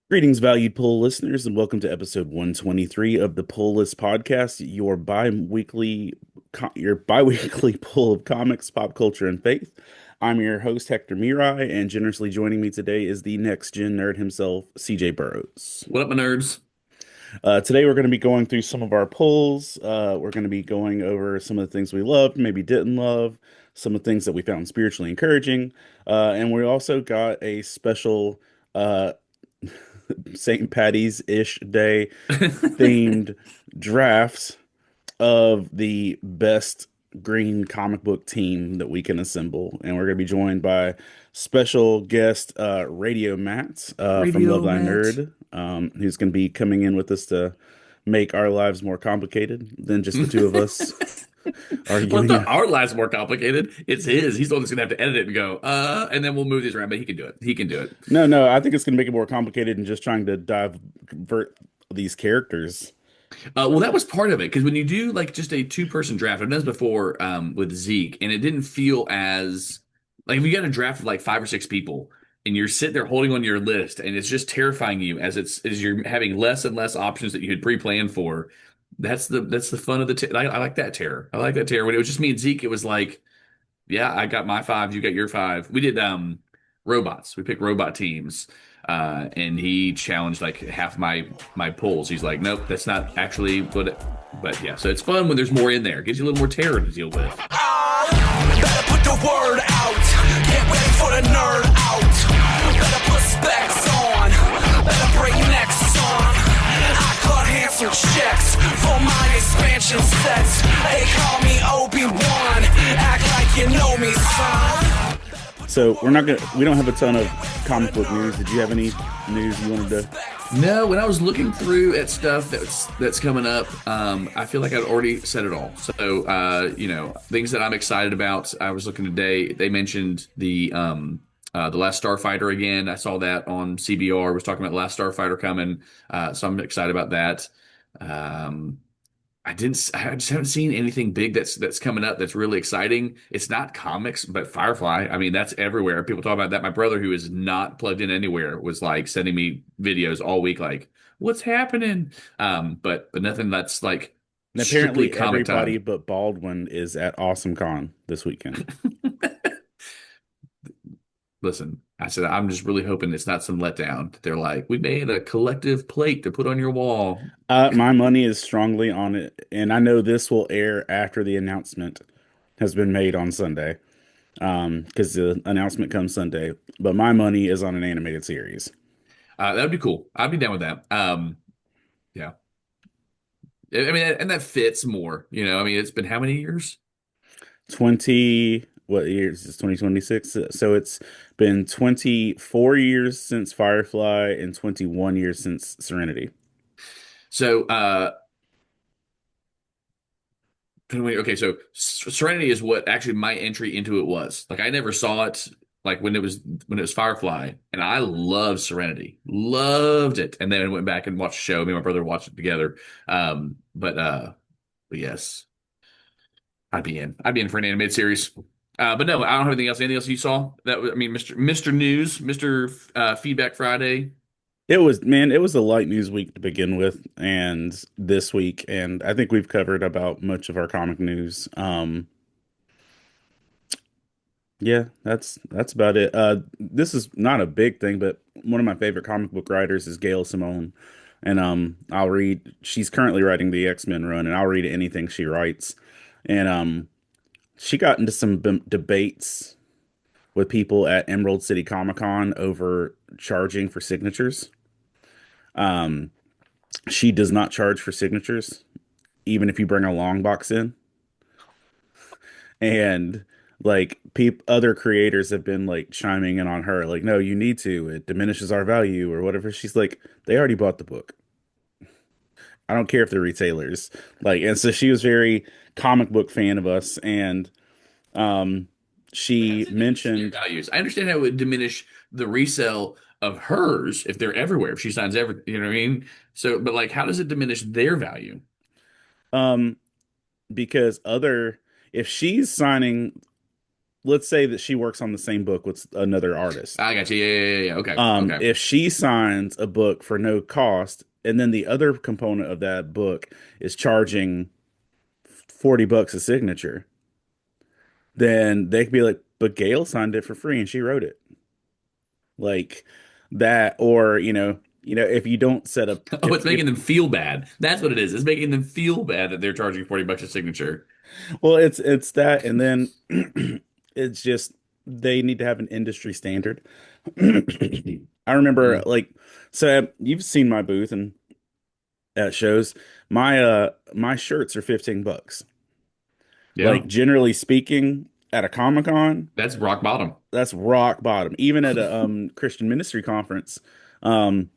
Greetings, valued poll listeners, and welcome to episode 123 of the Poll List Podcast, your bi-weekly poll of comics, pop culture, and faith. I'm your host, Hector Mirai, and generously joining me today is the next gen nerd himself, CJ Burrows. What up, my nerds? Today we're going to be going through some of our polls. We're going to be going over some of the things we loved, maybe didn't love, some of the things that we found spiritually encouraging, and we also got a special uh, St. Patty's-ish day themed drafts of the best green comic book team that we can assemble. And we're going to be joined by special guest Radio Matt from Love Radio Thy Matt. Nerd, who's going to be coming in with us to make our lives more complicated than just the two of us Well, it's arguing. not our lives more complicated. It's his. He's the one that's gonna have to edit it and go, and then we'll move these around, but he can do it. He can do it. No, I think it's going to make it more complicated than just trying to divert these characters. Well, that was part of it because when you do like just a two-person draft, I've done this before with Zeke, and it didn't feel as like if you got a draft of like five or six people and you're sitting there holding on to your list, and it's just terrifying you as you're having less and less options that you had pre-planned for. That's the fun of I like that terror. I like that terror. When it was just me and Zeke, it was like. Yeah, I got my five, you got your five. We did robots. We picked robot teams. And he challenged like half my polls. He's like, nope, that's not actually what it, but yeah, so it's fun when there's more in there. It gives you a little more terror to deal with. Better put the word out. Get ready for the nerd out. Better put specs on. Better bring necks on. I cut handsome checks for my expansion sets. They call me Obi-Wan. Act like you know me, son. So we don't have a ton of comic book news. Did you have any news you wanted to? No, when I was looking through at stuff that's coming up, I feel like I'd already said it all. So, things that I'm excited about. I was looking today. They mentioned the Last Starfighter again. I saw that on CBR. Was talking about Last Starfighter coming. So I'm excited about that. Um, I just haven't seen anything big that's coming up that's really exciting. It's not comics, but Firefly. I mean, that's everywhere. People talk about that. My brother, who is not plugged in anywhere, was like sending me videos all week, like, what's happening? But nothing that's like And strictly apparently comic everybody time. but Baldwin is at Awesome Con this weekend. Listen, I said I'm just really hoping it's not some letdown. They're like, we made a collective plate to put on your wall. My money is strongly on it, and I know this will air after the announcement has been made on Sunday. Because the announcement comes Sunday, but my money is on an animated series. That would be cool. I'd be down with that. Yeah. I mean, and that fits more, I mean, it's been how many years? What years is 2026? So it's been 24 years since Firefly and 21 years since Serenity. So, okay, so Serenity is what actually my entry into it was. Like, I never saw it like when it was Firefly, and I loved Serenity, loved it, and then I went back and watched the show. Me and my brother watched it together. But yes, I'd be in for an animated series. But no, I don't have anything else. Anything else you saw? I mean, Mr. News, Mr. Feedback Friday. It was a light news week to begin with, and this week, and I think we've covered about much of our comic news. Yeah, that's about it. This is not a big thing, but one of my favorite comic book writers is Gail Simone, and I'll read. She's currently writing the X-Men run, and I'll read anything she writes. And she got into some debates with people at Emerald City Comic Con over charging for signatures. Um, she does not charge for signatures, even if you bring a long box in. And like other creators have been like chiming in on her, like, no, you need to. It diminishes our value or whatever. She's like, they already bought the book. I don't care if they're retailers. Like, and so she was very comic book fan of us, and um, But how she does it diminish their mentioned values? I understand how it would diminish the resale of hers if they're everywhere, if she signs every, you know what I mean? So, but like, how does it diminish their value? um because other if she's signing let's say that she works on the same book with another artist. I got you. Yeah. Okay. Okay. If she signs a book for no cost, and then the other component of that book is charging $40 a signature, then they could be like, but Gail signed it for free and she wrote it. Like that, or if you don't set up Oh, if it's making them feel bad. That's what it is. It's making them feel bad that they're charging $40 a signature. well, it's that, and then it's just they need to have an industry standard. I remember Mm. like so you've seen my booth and at shows. My shirts are $15. Yeah. Like generally speaking, at a Comic-Con, That's rock bottom. that's rock bottom. Even at a Christian ministry conference um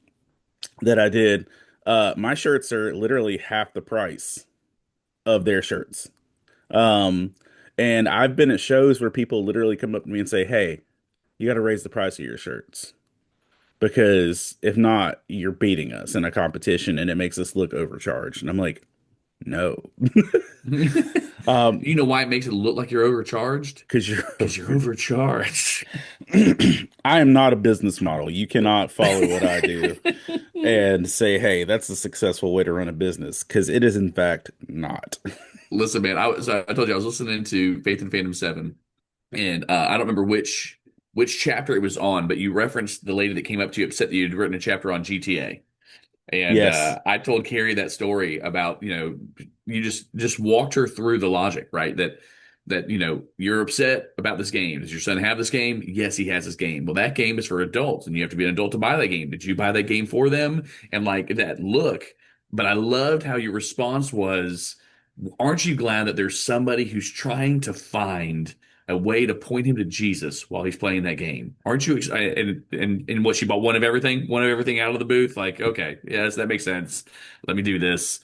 that I did, my shirts are literally half the price of their shirts. Um and I've been at shows where people literally come up to me and say, "Hey, you got to raise the price of your shirts because if not, you're beating us in a competition and it makes us look overcharged." And I'm like, "No." You know why it makes it look like you're overcharged? Because you're Because you're overcharged. I am not a business model. You cannot follow what I do and say, "Hey, that's a successful way to run a business," because it is in fact not. Listen, man, I told you I was listening to Faith and Fandom 7, and I don't remember which chapter it was on, but you referenced the lady that came up to you upset that you'd written a chapter on GTA. And Yes. I told Carrie that story about, you just walked her through the logic, right? That you're upset about this game. Does your son have this game? Yes, he has this game. Well, that game is for adults, and you have to be an adult to buy that game. Did you buy that game for them? And like that look. But I loved how your response was, aren't you glad that there's somebody who's trying to find a way to point him to Jesus while he's playing that game? Aren't you excited? And what, she bought one of everything out of the booth? Like, okay, yes, that makes sense. Let me do this.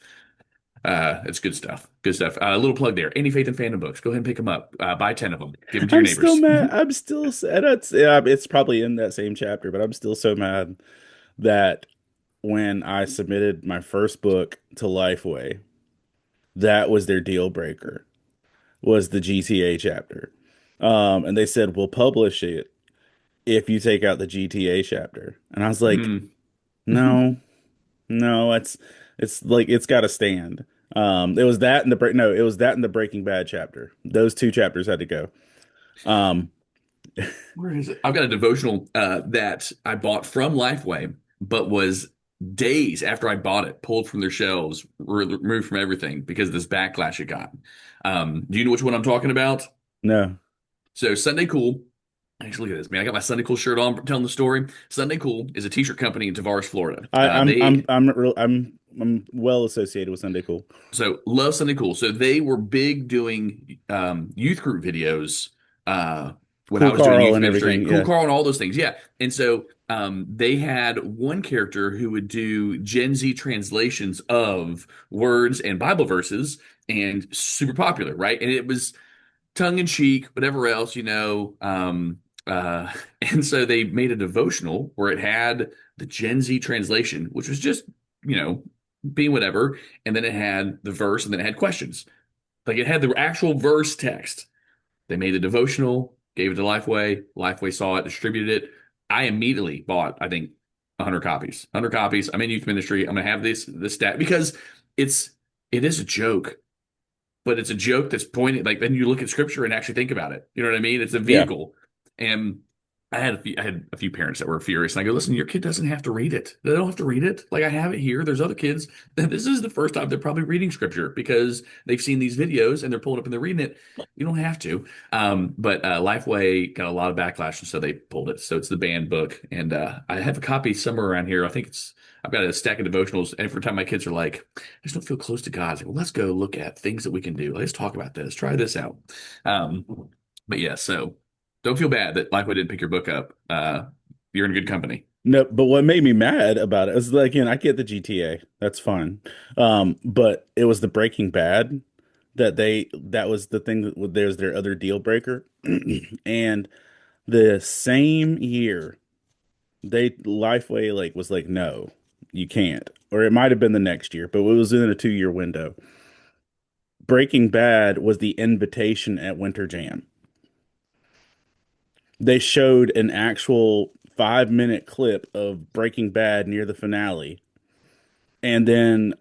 It's good stuff. Good stuff. A little plug there. Any Faith and Fandom books. Go ahead and pick them up. Buy 10 of them. Give them to your I'm still neighbors. mad. I'm still sad. It's probably in that same chapter, but I'm still so mad that when I submitted my first book to Lifeway, that was their deal breaker, was the GTA chapter. And they said, "We'll publish it if you take out the GTA chapter." And I was like, Mm. "No, no, it's like it's got to stand." It was that and the break. No, it was that and the Breaking Bad chapter. Those two chapters had to go. Um, Where is it? I've got a devotional that I bought from Lifeway, but was days after I bought it, pulled from their shelves, removed from everything because of this backlash it got. Do you know which one I'm talking about? no, So Sunday Cool. Actually, look at this, man. I got my Sunday Cool shirt on telling the story. Sunday Cool is a t-shirt company in Tavares, Florida. I, I'm well associated with Sunday Cool. So love Sunday Cool. So they were big doing youth group videos when I Cool was doing Carl youth and ministry, everything. Cool Yeah. Carl and all those things. Yeah. And so they had one character who would do Gen Z translations of words and Bible verses and super popular, right? And it was tongue in cheek, whatever else, and so they made a devotional where it had the Gen Z translation, which was just, you know, being whatever. And then it had the verse and then it had questions. Like it had the actual verse text. They made the devotional, gave it to Lifeway. Lifeway saw it, distributed it. I immediately bought, I think, 100 copies. 100 copies. I'm in youth ministry. I'm going to have this stat because it's it is a joke, but it's a joke that's pointed like then you look at scripture and actually think about it. You know what I mean? It's a Yeah. vehicle. And I had a few parents that were furious. And I go, listen, your kid doesn't have to read it. They don't have to read it. Like I have it here. There's other kids. This is the first time they're probably reading scripture because they've seen these videos and they're pulling up and they're reading it. You don't have to. But Lifeway got a lot of backlash, and so they pulled it. So it's the banned book. And I have a copy somewhere around here. I think I've got a stack of devotionals. And every time my kids are like, I just don't feel close to God. I say, well, let's go look at things that we can do. Let's talk about this. Try this out. Um, but yeah, so don't feel bad that Lifeway didn't pick your book up. You're in good company. No, but what made me mad about it is like, again, I get the GTA. That's fine. But it was the Breaking Bad that was the thing that there's their other deal breaker. And the same year, they Lifeway like was like, no, you can't. Or it might have been the next year, but it was in a 2 year window. Breaking Bad was the invitation at Winter Jam. they showed an actual 5 minute clip of Breaking Bad near the finale. And then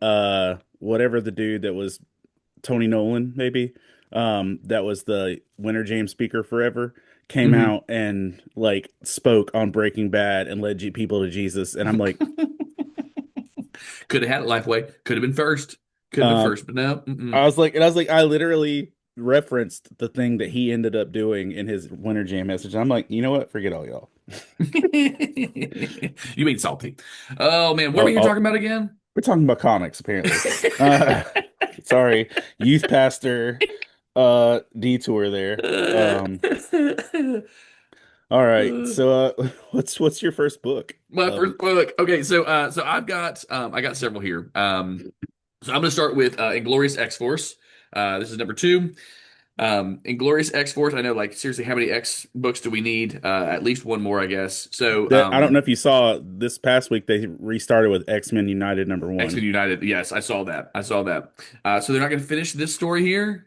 whatever the dude that was Tony Nolan, maybe, that was the Winter James speaker forever, came Hmm. out and like spoke on Breaking Bad and led people to Jesus. And I'm like, Could have had it Lifeway. Could have been first. Could have been um, first, but no. Mm-mm. I was like, and I was like, I literally referenced the thing that he ended up doing in his Winter Jam message. And I'm like, you know what? Forget all y'all. You mean salty. Oh man, what were Oh, you oh, talking about again? we're talking about comics, apparently. Uh, sorry, youth pastor, detour there. All right. So, what's your first book? My first well, look, okay, so I got several here. So I'm gonna start with Inglorious X Force. This is number two. Inglorious X Force. I know, like, seriously, how many X books do we need? At least one more, I guess. So That I don't know if you saw this past week they restarted with X-Men United number X-Men one. United. Yes, I saw that. I saw that. So they're not gonna finish this story here.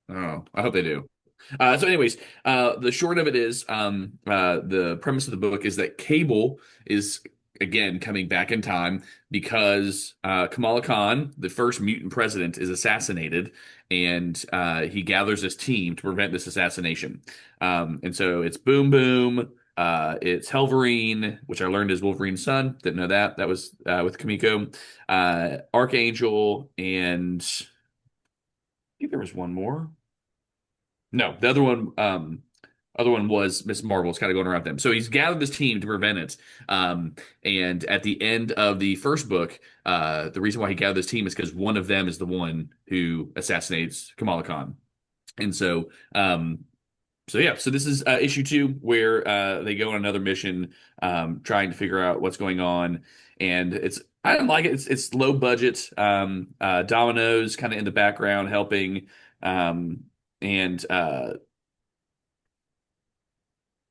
Oh, I hope they do. So, anyways, the short of it is, the premise of the book is that Cable is again coming back in time because Kamala Khan, the first mutant president, is assassinated, and he gathers his team to prevent this assassination. And so it's Boom Boom. It's Helverine, which I learned is Wolverine's son. Didn't know that. That was with Kamiko, Archangel, and I think there was one more. No, the other one was Miss Marvel's kind of going around them. So he's gathered this team to prevent it. And at the end of the first book, the reason why he gathered this team is because one of them is the one who assassinates Kamala Khan. And so yeah, so this is issue two where they go on another mission, trying to figure out what's going on, and I don't like it. It's low budget. Domino's kind of in the background helping, and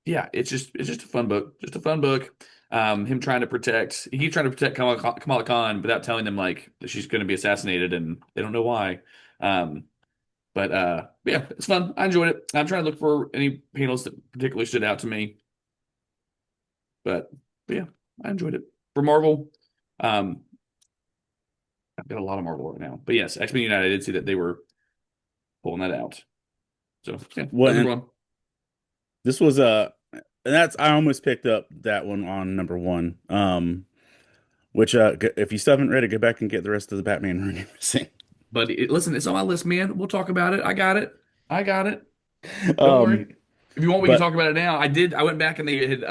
yeah, it's just a fun book, just a fun book. Him trying to protect, he keeps trying to protect Kamala Khan without telling them like that she's going to be assassinated, and they don't know why. But yeah, it's fun. I enjoyed it. I'm trying to look for any panels that particularly stood out to me. But, but yeah, I enjoyed it. For Marvel, um, I've got a lot of Marvel right now. But yes, X-Men United, I did see that they were pulling that out. So yeah, Well, those are and fun. this was and that's I almost picked up that one on number one. Which if you still haven't read it, go back and get the rest of the Batman run you're missing. But listen, it's on my list, man. We'll talk about it. I got it. I got it. Don't Um, worry. If you want, we can but talk about it now. I did. I went back and they had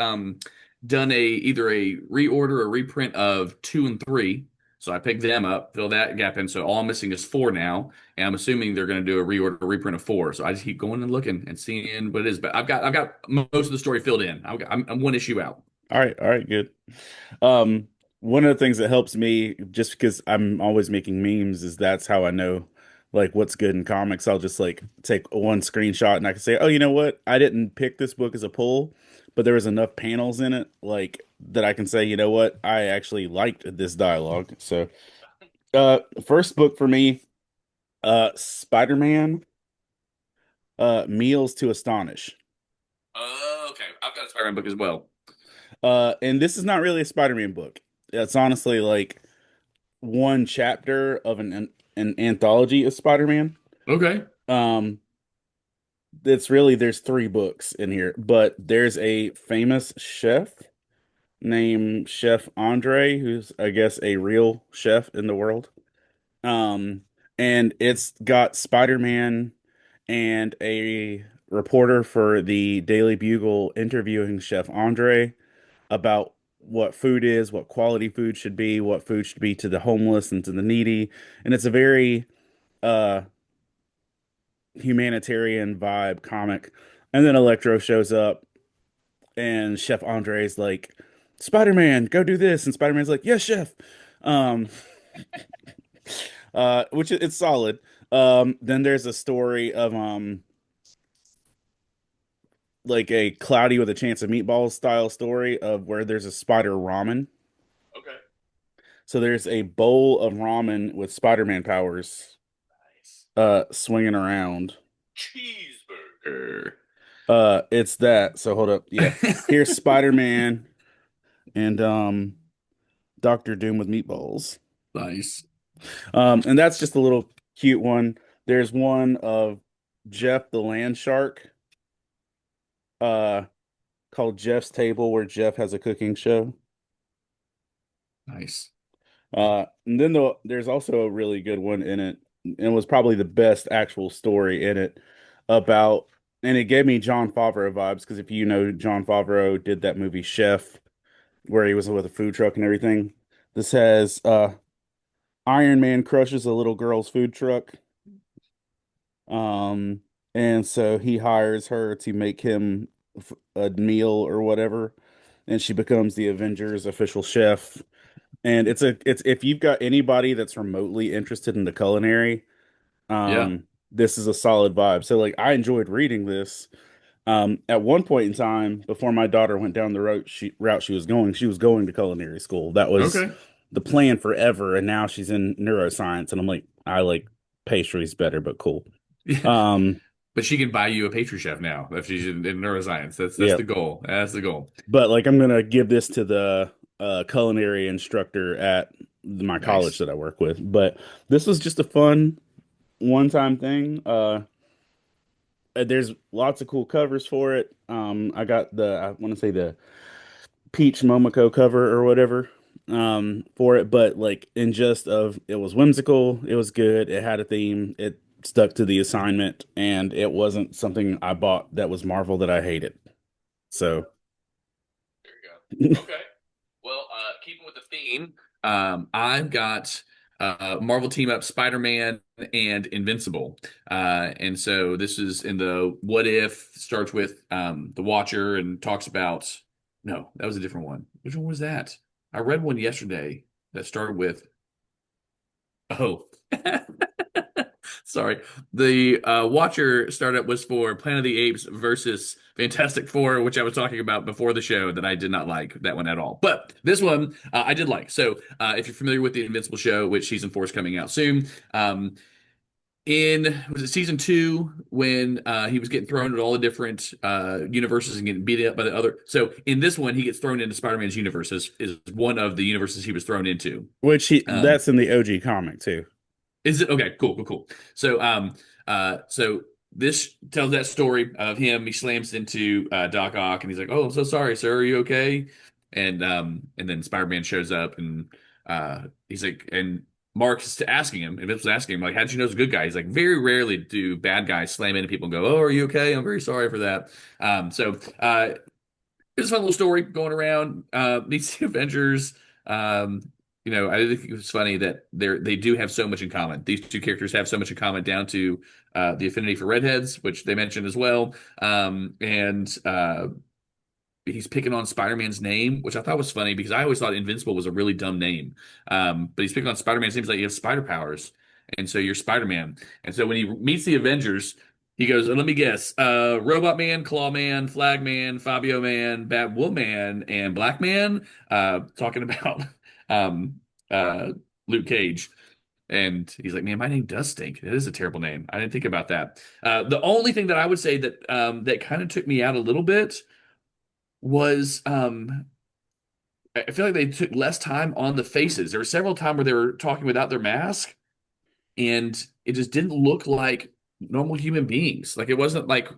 done either a reorder or reprint of two and three. So I picked them up, fill that gap in. So all I'm missing is four now, and I'm assuming they're going to do a reorder or reprint of four. So I just keep going and looking and seeing what it is. But I've got most of the story filled in. I'm one issue out. all right, good. Um, one of the things that helps me, just because I'm always making memes, is that's how I know like what's good in comics. I'll just like take one screenshot and I can say, oh, you know what? I didn't pick this book as a pull, but there was enough panels in it like that I can say, you know what? I actually liked this dialogue. So, first book for me, Spider-Man, Meals to Astonish. Okay, I've got a Spider-Man book as well. And this is not really a Spider-Man book. It's honestly like one chapter of an anthology of Spider-Man. Okay. Um, it's really there's three books in here, but there's a famous chef named Chef Andre, who's I guess a real chef in the world. Um, and it's got Spider-Man and a reporter for the Daily Bugle interviewing Chef Andre about what food is, what quality food should be, what food should be to the homeless and to the needy. And it's a very uh humanitarian vibe comic. And then Electro shows up and Chef Andre's like, Spider-Man, go do this. And Spider-Man's like, yes, chef. Um which it's solid. Then there's a story of like a cloudy with a chance of meatballs style story of where there's a spider ramen. Okay. So there's a bowl of ramen with Spider-Man powers Nice. swinging around. Cheeseburger. It's that. So hold up. Yeah. Here's Spider-Man and Doctor Doom with meatballs. Nice. And that's just a little cute one. There's one of Jeff the Land Shark, uh, called Jeff's Table, where Jeff has a cooking show. Nice. And then there's also a really good one in it, and was probably the best actual story in it about, and it gave me John Favreau vibes because if you know, John Favreau did that movie Chef, where he was with a food truck and everything. This has Iron Man crushes a little girl's food truck. Um, and so he hires her to make him a meal or whatever, and she becomes the Avengers official chef. And it's if you've got anybody that's remotely interested in the culinary, Yeah. this is a solid vibe. So like I enjoyed reading this. At one point in time, before my daughter went down the route she was going to culinary school. That was Okay. the plan forever, and now she's in neuroscience, and I'm like, I like pastries better, but cool. Yeah. Um, But she can buy you a pastry chef now if she's in neuroscience. That's yeah, the goal. That's the goal. but like I'm gonna give this to the culinary instructor at my college Nice. that I work with. But this was just a fun one-time thing. There's lots of cool covers for it. I got I want to say the Peach Momoko cover or whatever for it, but like in just of it was whimsical, it was good, it had a theme, it stuck to the assignment, and it wasn't something I bought that was Marvel that I hated. So There you go. Okay. Well, keeping with the theme, I've got Marvel Team Up Spider-Man and Invincible. And so this is in the what if, starts with the Watcher and talks about, no, that was a different one. Which one was that? I read one yesterday that started with, oh, sorry. The Watcher startup was for Planet of the Apes versus Fantastic Four, which I was talking about before the show that I did not like that one at all. But this one I did like. So if you're familiar with the Invincible show, which season 4 is coming out soon, in was it season 2 when he was getting thrown at all the different universes and getting beat up by the other. So in this one, he gets thrown into Spider-Man's universe is one of the universes he was thrown into. which Um, that's in the OG comic too. is it okay? Cool, cool, cool. So, so this tells that story of him. He slams into Doc Ock, and he's like, "Oh, I'm so sorry, sir. Are you okay?" And then Spider-Man shows up, and he's like, and Mark's asking him, and Vince was asking him, like, "How'd you know he's a good guy?" He's like, "Very rarely do bad guys slam into people and go, 'Oh, are you okay? I'm very sorry for that.'" So it's a fun little story going around. Meets the Avengers. Um, I think it was funny that they do have so much in common. These two characters have so much in common, down to the affinity for redheads, which they mentioned as well. And he's picking on Spider-Man's name, which I thought was funny because I always thought Invincible was a really dumb name. But he's picking on Spider-Man's name. He's like, you have spider powers, and so you're Spider-Man. And so when he meets the Avengers, he goes, let me guess, Robot Man, Claw Man, Flag Man, Fabio Man, Batwoman, and Black Man, talking about um, uh, Luke Cage. And he's like, man, my name does stink. It is a terrible name. I didn't think about that. The only thing that I would say that that kind of took me out a little bit was I feel like they took less time on the faces. There were several times where they were talking without their mask, and it just didn't look like normal human beings. Like it wasn't like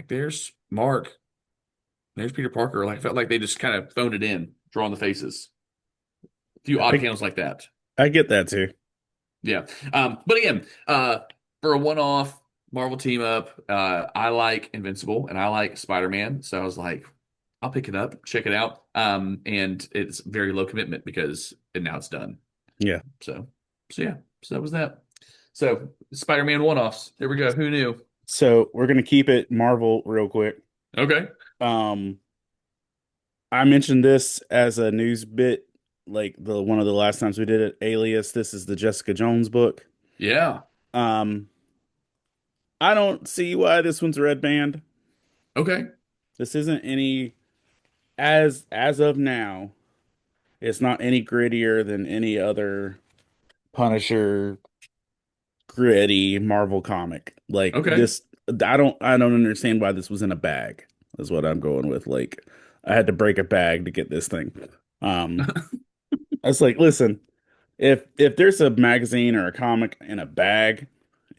there's Mark, there's Peter Parker. Like I felt like they just kind of phoned it in, drawing the faces. A few odd I panels like that. I get that too. Yeah. But again, for a one-off Marvel team up, I like Invincible and I like Spider-Man. So I was like, I'll pick it up, check it out. And it's very low commitment because and now it's done. Yeah. So, so yeah, so that was that. So Spider-Man one-offs. There we go. Who knew? So we're gonna keep it Marvel real quick. Okay. Um, I mentioned this as a news bit, like the one of the last times we did it. Alias. This is the Jessica Jones book. Yeah. Um, I don't see why this one's red band. Okay. This isn't any as of now. It's not any grittier than any other Punisher gritty Marvel comic. Like Okay. this. I don't understand why this was in a bag. Is what I'm going with. Like I had to break a bag to get this thing. Um, I was like, listen, if there's a magazine or a comic in a bag,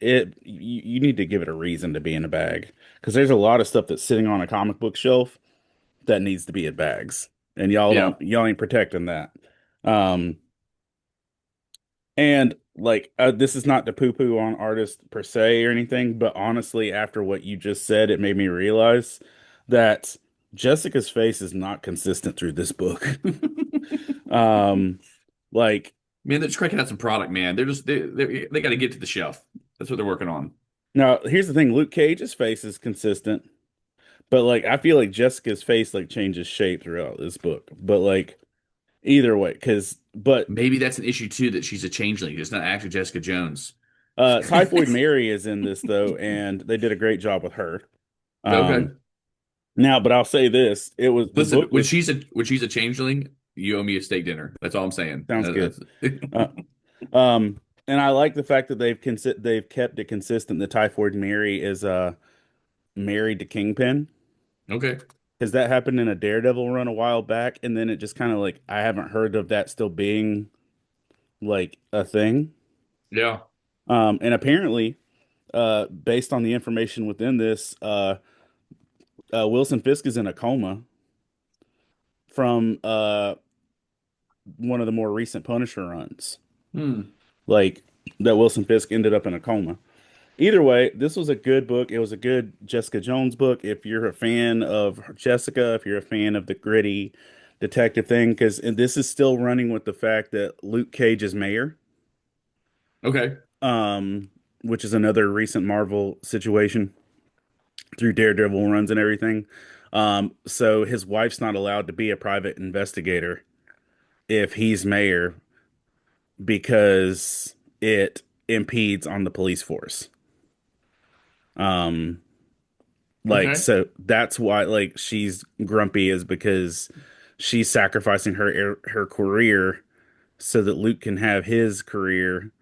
you need to give it a reason to be in a bag because there's a lot of stuff that's sitting on a comic book shelf that needs to be in bags, and Yeah. y'all ain't protecting that. Um, and like this is not to poo-poo on artists per se or anything, but honestly, after what you just said, it made me realize that Jessica's face is not consistent through this book. Um, like Man, they're just cranking out some product, man. They got to get to the shelf. That's what they're working on. now, here's the thing: Luke Cage's face is consistent, but like I feel like Jessica's face like changes shape throughout this book. But like either way, Maybe that's an issue too, that she's a changeling. It's not actually Jessica Jones. Typhoid Mary is in this though, and they did a great job with her. Okay. Um, Now, but I'll say this: it was the Listen, book was when she's a changeling, you owe me a steak dinner. That's all I'm saying. sounds good. That's Uh, and I like the fact that they've kept it consistent. The Typhoid Mary is married to Kingpin okay. because that happened in a Daredevil run a while back, and then it just kind of like I haven't heard of that still being like a thing. Yeah. And apparently, based on the information within this, Wilson Fisk is in a coma from one of the more recent Punisher runs. Hmm. Like that Wilson Fisk ended up in a coma. Either way, this was a good book. It was a good Jessica Jones book. If you're a fan of Jessica, if you're a fan of the gritty detective thing, because this is still running with the fact that Luke Cage is mayor, Okay. um, which is another recent Marvel situation through Daredevil runs and everything. So his wife's not allowed to be a private investigator if he's mayor because it impedes on the police force. Um, like Okay. so that's why like she's grumpy is because she's sacrificing her career so that Luke can have his career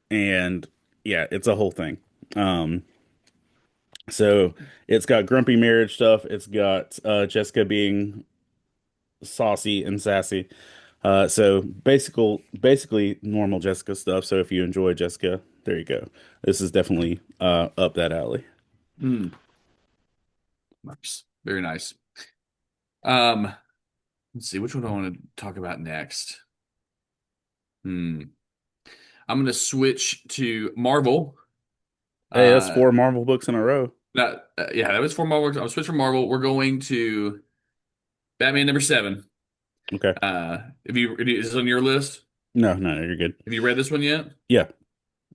and yeah, it's a whole thing. Um, so it's got grumpy marriage stuff. It's got Jessica being saucy and sassy. So basically normal Jessica stuff. So if you enjoy Jessica, there you go. This is definitely up that alley. Hmm. Nice. Very nice. Um, let's see, which one do I want to talk about next? Hmm. I'm gonna switch to Marvel. Hey, that's Uh, four Marvel books in a row. yeah, that was for Marvel. I'll switch from Marvel. We're going to Batman number seven. Okay. Is this on your list? No, no, no, you're good. Have you read this one yet? Yeah.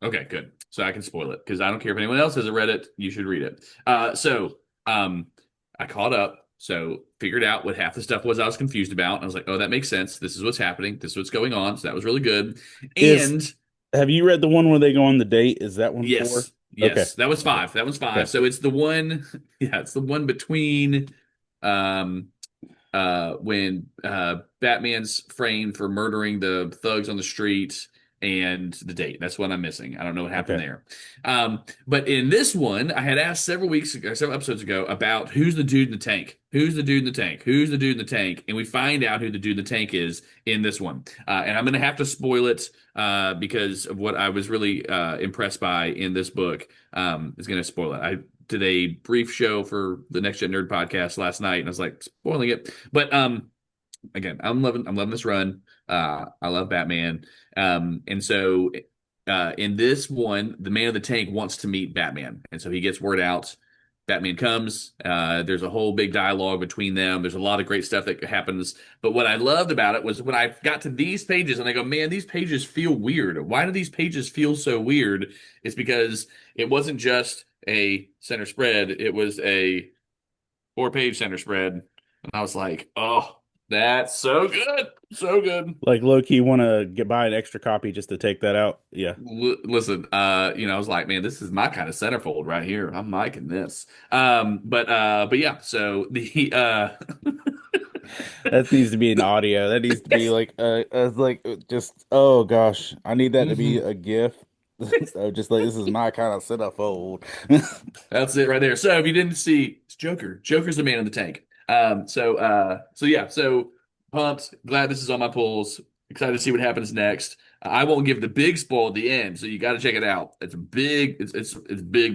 Okay, good. So I can spoil it because I don't care if anyone else hasn't read it. You should read it. I caught up, so figured out what half the stuff was I was confused about. And I was like, oh, that makes sense. This is what's happening. This is what's going on. So that was really good. Is And have you read the one where they go on the date? Is that one four? yes, Okay. yes, that was Okay. five. That one's five. Okay. So it's the one, yeah, it's the one between um when Batman's framed for murdering the thugs on the street and the date. That's what I'm missing. I don't know what happened Okay. there. But in this one, I had asked several episodes ago about who's the dude in the tank. Who's the dude in the tank? Who's the dude in the tank? And we find out who the dude in the tank is in this one. And I'm going to have to spoil it because of what I was really impressed by in this book. Is going to spoil it. I did a brief show for the Next Gen Nerd podcast last night, and I was like spoiling it. But again, I'm loving this run. I love Batman. And so in this one, the man of the tank wants to meet Batman, and so he gets word out. Batman comes. There's a whole big dialogue between them. There's a lot of great stuff that happens. But what I loved about it was when I got to these pages and I go, man, these pages feel weird. Why do these pages feel so weird? It's because it wasn't just a center spread, it was a 4-page center spread. And I was like, oh, that's so good. So good. Like low key want to get buy an extra copy just to take that out. Yeah. Listen, I was like, man, this is my kind of centerfold right here. I'm liking this. But yeah, so the That needs to be an audio. That needs to be yes. like just oh gosh, I need that to be Mhm. a GIF. So just like this is my kind of centerfold. That's it right there. So if you didn't see, it's Joker. Joker's the man in the tank. So yeah, so pumped. Glad this is on my pulls. Excited to see what happens next. I won't give the big spoil at the end, so you got to check it out. It's big. It's big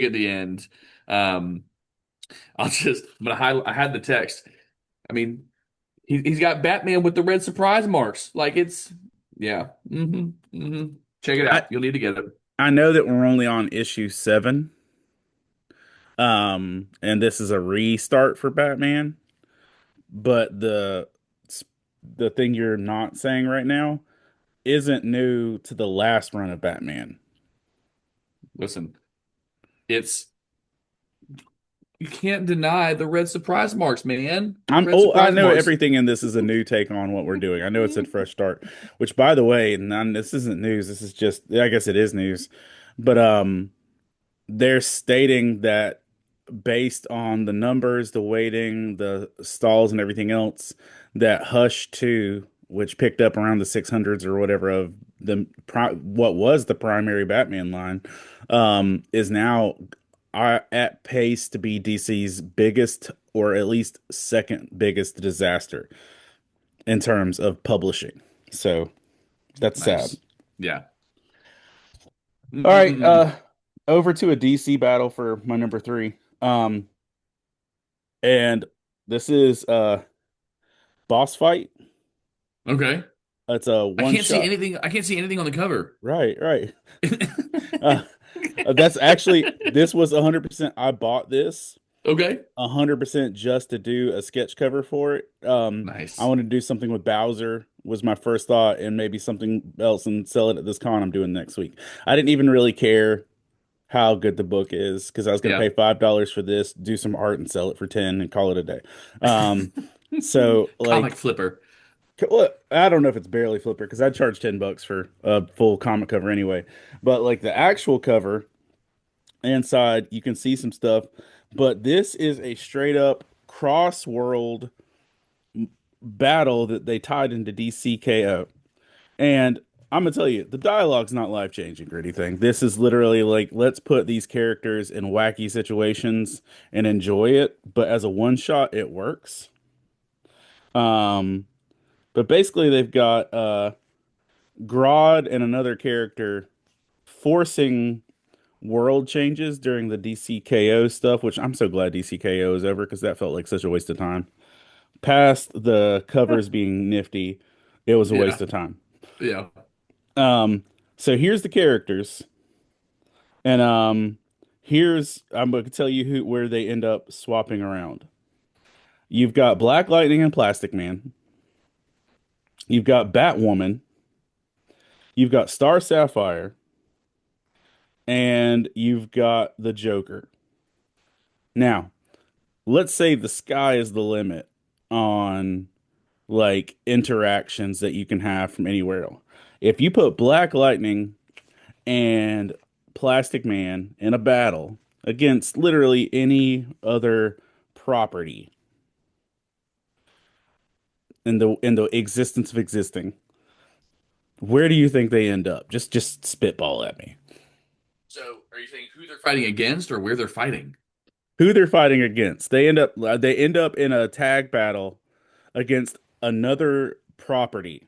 at the end. Um, I'm gonna highlight. I had the text. I mean, he's got Batman with the red surprise marks. Like it's yeah. Check it I out. You'll need to get it. I know that we're only on issue 7. And this is a restart for Batman, but the thing you're not saying right now isn't new to the last run of Batman. Listen, it's you can't deny the red surprise marks, man. Red I surprise know marks. everything in this is a new take on what we're doing. I know it's a fresh start, which by the way, none this isn't news. This is just I guess it is news. But they're stating that based on the numbers, the weighting, the stalls, and everything else, that Hush 2, which picked up around the 600s or whatever of what was the primary Batman line, is now at pace to be DC's biggest or at least second biggest disaster in terms of publishing. So that's sad. Nice. Yeah. All right, Mm-mm-mm. over to a DC battle for my number 3. And this is boss fight. Okay. It's a I one can't see shot. anything. I can't see anything on the cover. Right, right. Uh, that's actually this was 100%. I bought this Okay. 100% just to do a sketch cover for it. I Nice. wanted to do something with Bowser was my first thought, and maybe something else and sell it at this con I'm doing next week. I didn't even really care how good the book is because I was going to Yeah. pay $5 for this, do some art, and sell it for 10 and call it a day. So Comic like flipper. well, I don't know if it's barely flipper because I'd charge $10 for a full comic cover anyway. But like the actual cover inside, you can see some stuff. But this is a straight up cross world battle that they tied into DCKO. And I'm gonna tell you, the dialogue's not life changing or anything. This is literally like, let's put these characters in wacky situations and enjoy it. But as a one shot, it works. Um, but basically, they've got Grodd and another character forcing world changes during the DCKO stuff, which I'm so glad DCKO is over because that felt like such a waste of time. Past the covers being nifty, it was a waste Yeah. of time. Yeah. Um, so here's the characters, and here's I'm going to tell you where they end up swapping around. You've got Black Lightning and Plastic Man. You've got Batwoman. You've got Star Sapphire, and you've got the Joker. Now, let's say the sky is the limit on like interactions that you can have from anywhere. If you put Black Lightning and Plastic Man in a battle against literally any other property in the existence of existing, where do you think they end up? Just spitball at me. So, are you saying who they're fighting against or where they're fighting? Who they're fighting against? They end up in a tag battle against another property.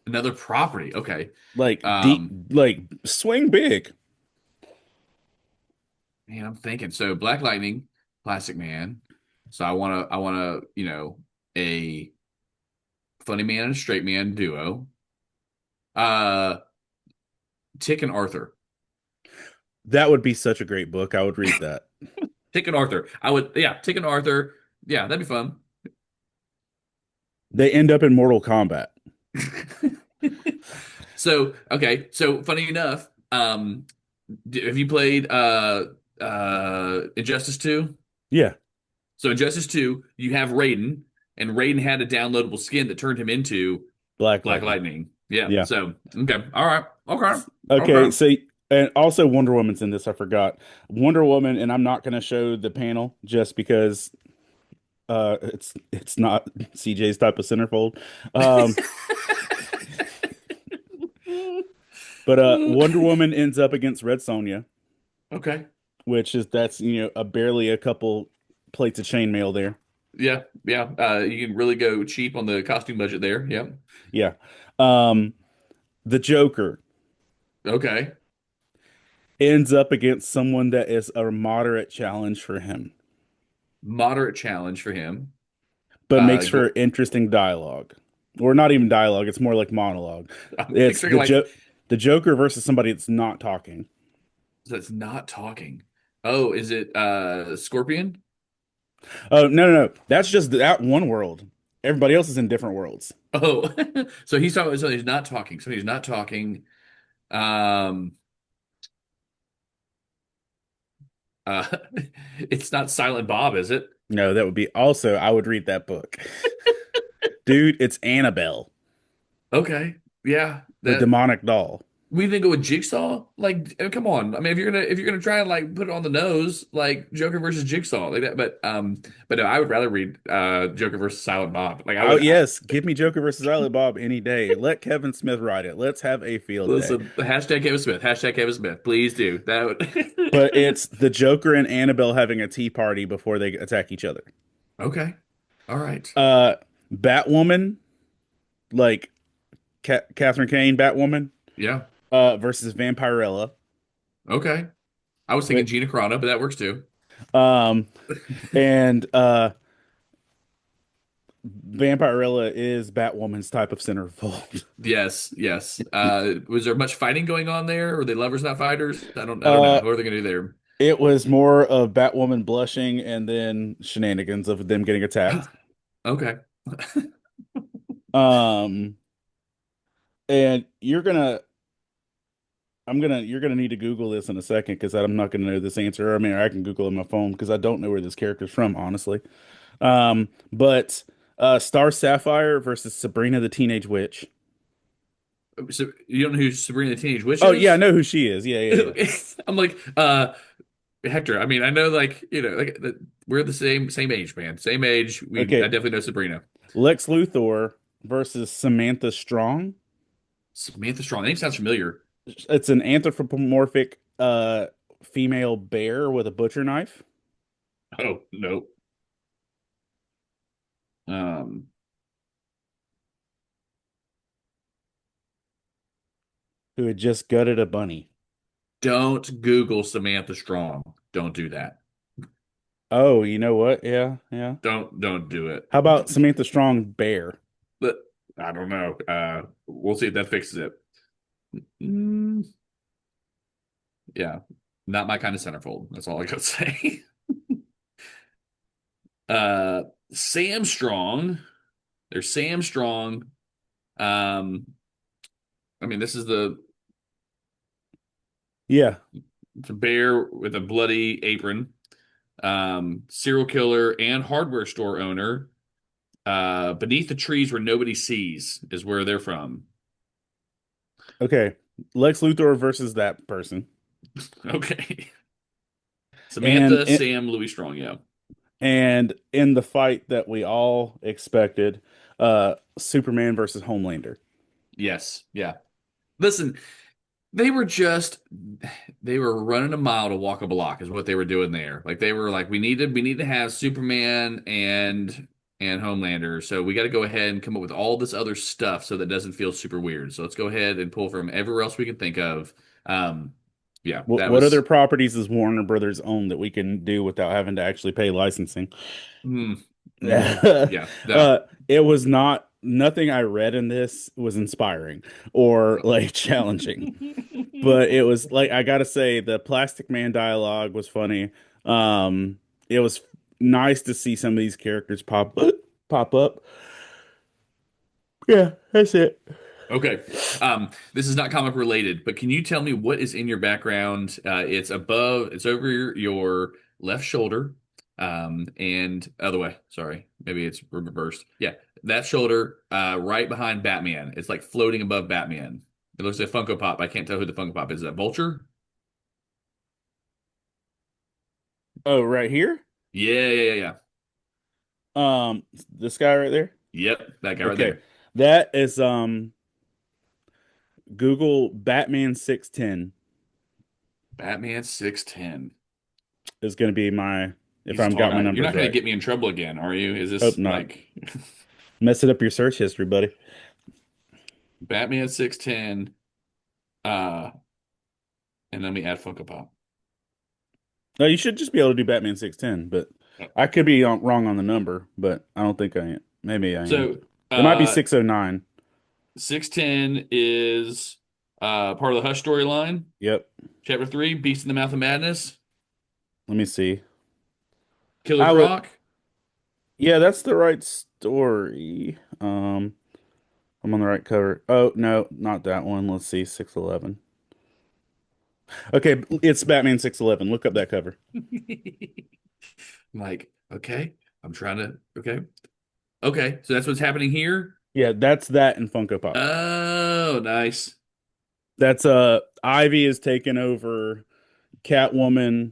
Another property. Okay. Like deep, Um, like swing big. Man, I'm thinking. So, Black Lightning, Plastic Man. So, a funny man and a straight man duo. Uh, Tick and Arthur. That would be such a great book. I would read that. Tick and Arthur. I would, yeah, Tick and Arthur. Yeah, that'd be fun. They end up in Mortal Kombat. So, okay. So, funny enough, have you played Injustice 2? Yeah, So, Injustice 2, you have Raiden, and Raiden had a downloadable skin that turned him into Black Black Lightning. Lightning. Yeah. Yeah. So, okay. All right. Okay. Okay, Okay. so and also Wonder Woman's in this. I forgot Wonder Woman, and I'm not going to show the panel just because it's not CJ's type of centerfold. Um, But Wonder Woman ends up against Red Sonja, Okay. which is that's a barely a couple plates of chainmail there. Yeah, yeah. You can really go cheap on the costume budget there. Yep. Yeah. Um, the Joker Okay. ends up against someone that is a moderate challenge for him, Moderate challenge for him. but makes for Go, interesting dialogue. Or not even dialogue, it's more like monologue. I'm It's picturing like the Joker versus somebody that's not talking. that's not talking. Oh, is it Scorpion? Oh, no. That's just that one world. Everybody else is in different worlds. Oh, so he's talking. So he's not talking. So he's not talking. Um, uh, it's not Silent Bob, is it? No, that would be also, I would read that book. Dude, it's Annabelle, Okay, yeah. the That demonic doll. we think go with Jigsaw. Like, come on. I mean, if you're gonna try and like put it on the nose, like Joker versus Jigsaw, like that. But no, I would rather read Joker versus Silent Bob. Like I Oh, would. yes, give me Joker versus Silent Bob any day. Let Kevin Smith write it. Let's have a field day. Listen, hashtag Kevin Smith. Hashtag Kevin Smith. Please do that. But Would. it's the Joker and Annabelle having a tea party before they attack each other. Okay. All right. Uh, Batwoman, like Catherine Kane, Batwoman, Yeah. versus Vampirella. Okay. I was thinking But Gina Carano, but that works too. um, and Vampirella is Batwoman's type of centerfold. Yes, yes. Was there much fighting going on there? Were they lovers, not fighters? I don't know. Uh, What are they gonna do there? it was more of Batwoman blushing and then shenanigans of them getting attacked. Okay. Um, and you're gonna need to Google this in a second because I'm not gonna know this answer. I mean, I can Google it on my phone because I don't know where this character's from, honestly. But Star Sapphire versus Sabrina the Teenage Witch. So you don't know who Sabrina the Teenage Witch Oh yeah, I is? know who she is. Yeah. I'm like, Hector. I mean, I know, like, we're the same age, man. Same age. I Okay, definitely know Sabrina. Lex Luthor versus Samantha Strong. Samantha Strong. Name sounds familiar. It's an anthropomorphic female bear with a butcher knife Oh no. Um, who had just gutted a bunny. don't Google Samantha Strong. Don't do that. Oh, you know what? Yeah. Don't do it. How about Samantha Strong bear? But I don't know. We'll see if that fixes it. Mm, yeah, not my kind of centerfold. That's all I gotta say. Uh, Sam Strong. There's Sam Strong. Um, I mean, this is Yeah. the bear with a bloody apron. Serial killer and hardware store owner. Beneath the trees where nobody sees is where they're from. Okay. Lex Luthor versus that person. Okay. And Samantha, Sam, Louis Strong. Yeah. and in the fight that we all expected, Superman versus Homelander. Yes. Yeah. Listen, they were just they were running a mile to walk a block is what they were doing there. Like they were like, we need to have Superman and Homelander. So we got to go ahead and come up with all this other stuff so that doesn't feel super weird. So let's go ahead and pull from everywhere else we can think of. Um, yeah, that What other was properties does Warner Brothers own that we can do without having to actually pay licensing? mm, yeah, no. uh, it was not nothing I read in this was inspiring or like challenging, but it was like I gotta say the Plastic Man dialogue was funny. It was nice to see some of these characters pop up. Yeah, that's it. Okay. This is not comic related, but can you tell me what is in your background? It's over your left shoulder, and other way. Sorry, maybe it's reversed. Yeah, that shoulder, right behind Batman. It's like floating above Batman. It looks like a Funko Pop. I can't tell who the Funko Pop is. Is that Vulture? Oh, right here. Yeah. This guy right there. Yep, that guy right Okay, there. that is Google Batman 610 Batman 610. is going to be my, if He's a I'm tall got my guy. You're numbers not going to right. get me in trouble again, are you? Is Hope this not. like Messing up your search history, buddy. Batman 610? Uh, and let me add Funko Pop. No, you should just be able to do Batman 610, but I could be wrong on the number, but I don't think I am. Maybe I am. So, It might be uh, 609. 610 is part of the Hush storyline, Yep. Chapter 3, Beast in the Mouth of Madness, Let me see. Killer I would, Croc. yeah, that's the right story. I'm on the right cover. Oh, no, not that one. Let's see, 611. Okay, it's Batman 611. Look up that cover. Like, okay, I'm trying to, okay. Okay, so that's what's happening here. Yeah, that's that in Funko Pop. Oh, nice. That's Ivy is taking over Catwoman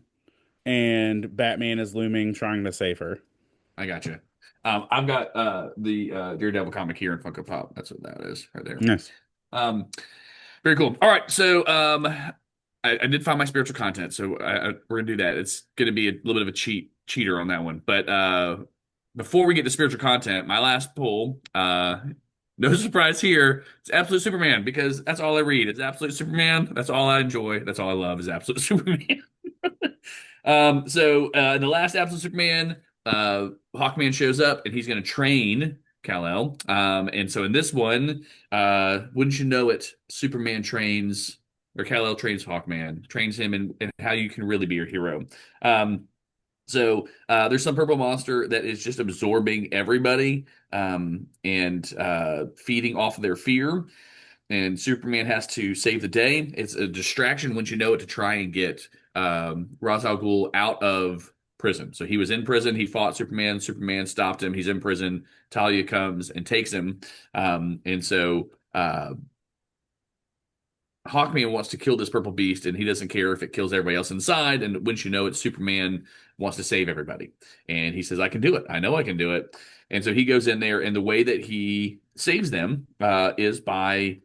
and Batman is looming trying to save her. I gotcha. I've got the Daredevil comic here in Funko Pop. That's what that is right there. Nice. Um, Very cool. All right, so I did find my spiritual content, so we're gonna do that. It's gonna be a little bit of a cheater on that one. But before we get to spiritual content, my last pull, no surprise here, it's Absolute Superman because that's all I read. It's Absolute Superman. That's all I enjoy. That's all I love is Absolute Superman. In the last Absolute Superman, Hawkman shows up and he's gonna train Kal-El. And so in this one, wouldn't you know it, Superman trains, or Kal-El trains Hawkman, trains him in how you can really be your hero. There's some purple monster that is just absorbing everybody and feeding off of their fear. And Superman has to save the day. It's a distraction, once you know it, to try and get Ra's al Ghul out of prison. So he was in prison. He fought Superman. Superman stopped him. He's in prison. Talia comes and takes him. And so Hawkman wants to kill this purple beast, and he doesn't care if it kills everybody else inside. And once you know it, Superman wants to save everybody. And he says, I can do it. I know I can do it. And so he goes in there, and the way that he saves them is by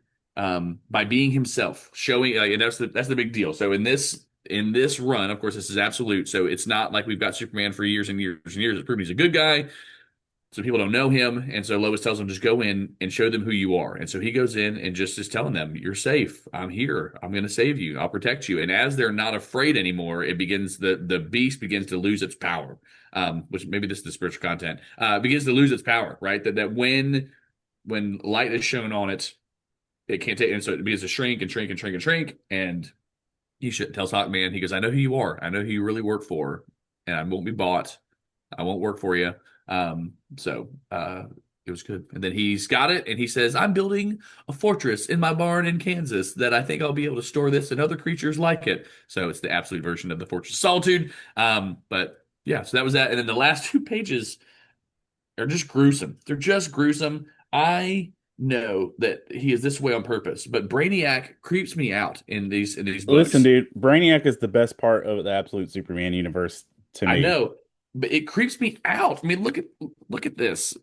being himself, showing and that's the big deal. So in this run, of course, this is absolute. So it's not like we've got Superman for years and years and years. It's proving he's a good guy. So people don't know him, and so Lois tells him, just go in and show them who you are. And so he goes in and just is telling them, you're safe. I'm here. I'm going to save you. I'll protect you. And as they're not afraid anymore, it begins the beast begins to lose its power. Which maybe this is the spiritual content. Begins to lose its power, right? That when light is shown on it, it can't take, and so it begins to shrink and shrink and shrink and shrink. And tells Hawkman, he goes, I know who you are. I know who you really work for, and I won't be bought. I won't work for you. It was good. And then he's got it, and he says, I'm building a fortress in my barn in Kansas that I think I'll be able to store this and other creatures like it. So it's the absolute version of the Fortress of Solitude. But yeah, so that was that. And then the last 2 pages are just gruesome. They're just gruesome. I know that he is this way on purpose, but Brainiac creeps me out in these Listen, books. dude, Brainiac is the best part of the Absolute Superman universe to I me. know, but it creeps me out. I mean, look at this.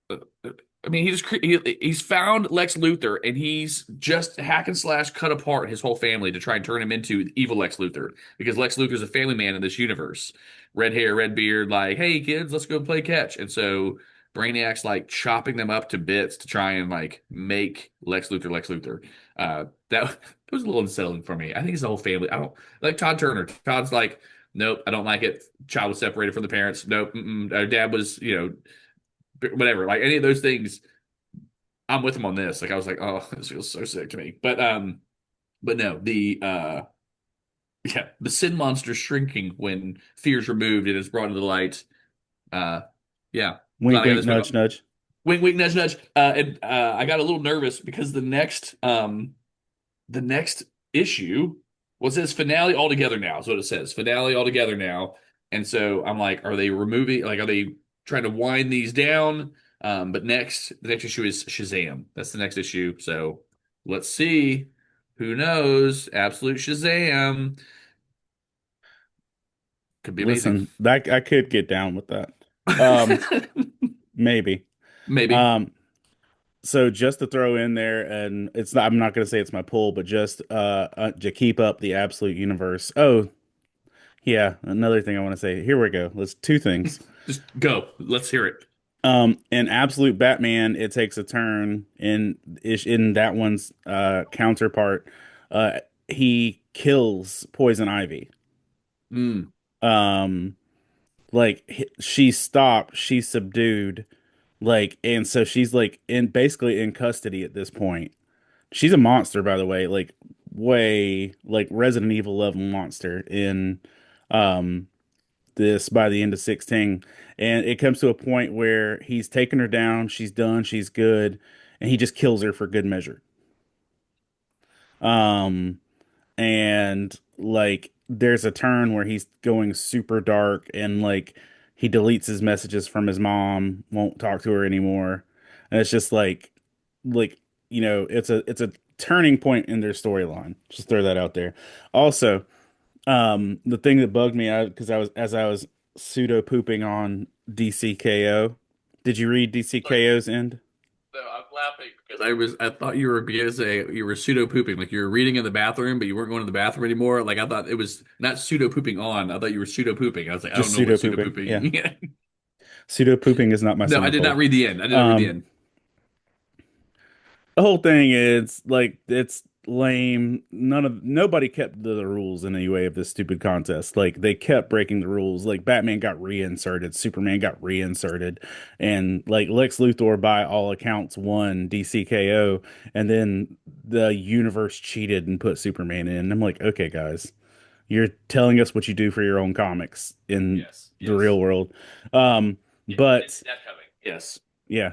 I mean, he's found Lex Luthor, and he's just hack and slash cut apart his whole family to try and turn him into evil Lex Luthor, because Lex Luthor's a family man in this universe. Red hair, red beard, like, hey kids, let's go play catch. And so Brainiac's like chopping them up to bits to try and like make Lex Luthor Lex Luthor. That was a little unsettling for me. I think it's the whole family. I don't like Todd Turner. Todd's like, nope, I don't like it. Child was separated from the parents. Nope, our dad was, whatever. Like any of those things, I'm with him on this. Like I was like, oh, this feels so sick to me. But no, the sin monster shrinking when fear's removed and is brought into the light. Uh, yeah, Wink, glad I got wink, this book. nudge, nudge. Wink, wink, nudge, nudge. And I got a little nervous because the next issue was his finale altogether now. Is what it says. Finale altogether now. And so I'm like, are they removing? Like, are they trying to wind these down? But the next issue is Shazam. That's the next issue. So let's see. Who knows? Absolute Shazam could be amazing. Listen, that I could get down with that. Um, maybe. Maybe. Um, So just to throw in there, and it's not, I'm not going to say it's my pull, but just to keep up the absolute universe. Oh, yeah, another thing I want to say. Here we go. Let's two things. Just go. Let's hear it. In Absolute Batman, it takes a turn in that one's counterpart. Uh, he kills Poison Ivy. Mm. Um, she's stopped, she's subdued, and so she's like in basically in custody at this point. She's a monster, by the way, like way like Resident Evil level monster in um this by the end of 16. And it comes to a point where he's taken her down, she's done, she's good, and he just kills her for good measure. Um and like there's a turn where he's going super dark and like he deletes his messages from his mom, won't talk to her anymore. And it's just like it's a turning point in their storyline. Just throw that out there. Also, the thing that bugged me out because I was pseudo pooping on DCKO. Did you read DCKO's end? No, I'm laughing because I thought you were going to say you were pseudo pooping, like you were reading in the bathroom, but you weren't going to the bathroom anymore. Like I thought it was not pseudo pooping on. I thought you were pseudo pooping. I was like, I don't Just know what pseudo pseudo pooping. Yeah. pooping. Yeah. Pseudo pooping is not my No, I summer did not poll. read the end. I did not read the Um, end. the whole thing is like it's lame. Nobody kept the rules in any way of this stupid contest. Like they kept breaking the rules. Like Batman got reinserted, Superman got reinserted, and like Lex Luthor by all accounts won DCKO, and then the universe cheated and put Superman in. I'm like, okay, guys, you're telling us what you do for your own comics in Yes, the real yes. world. Yeah, But that coming. Yes. yeah.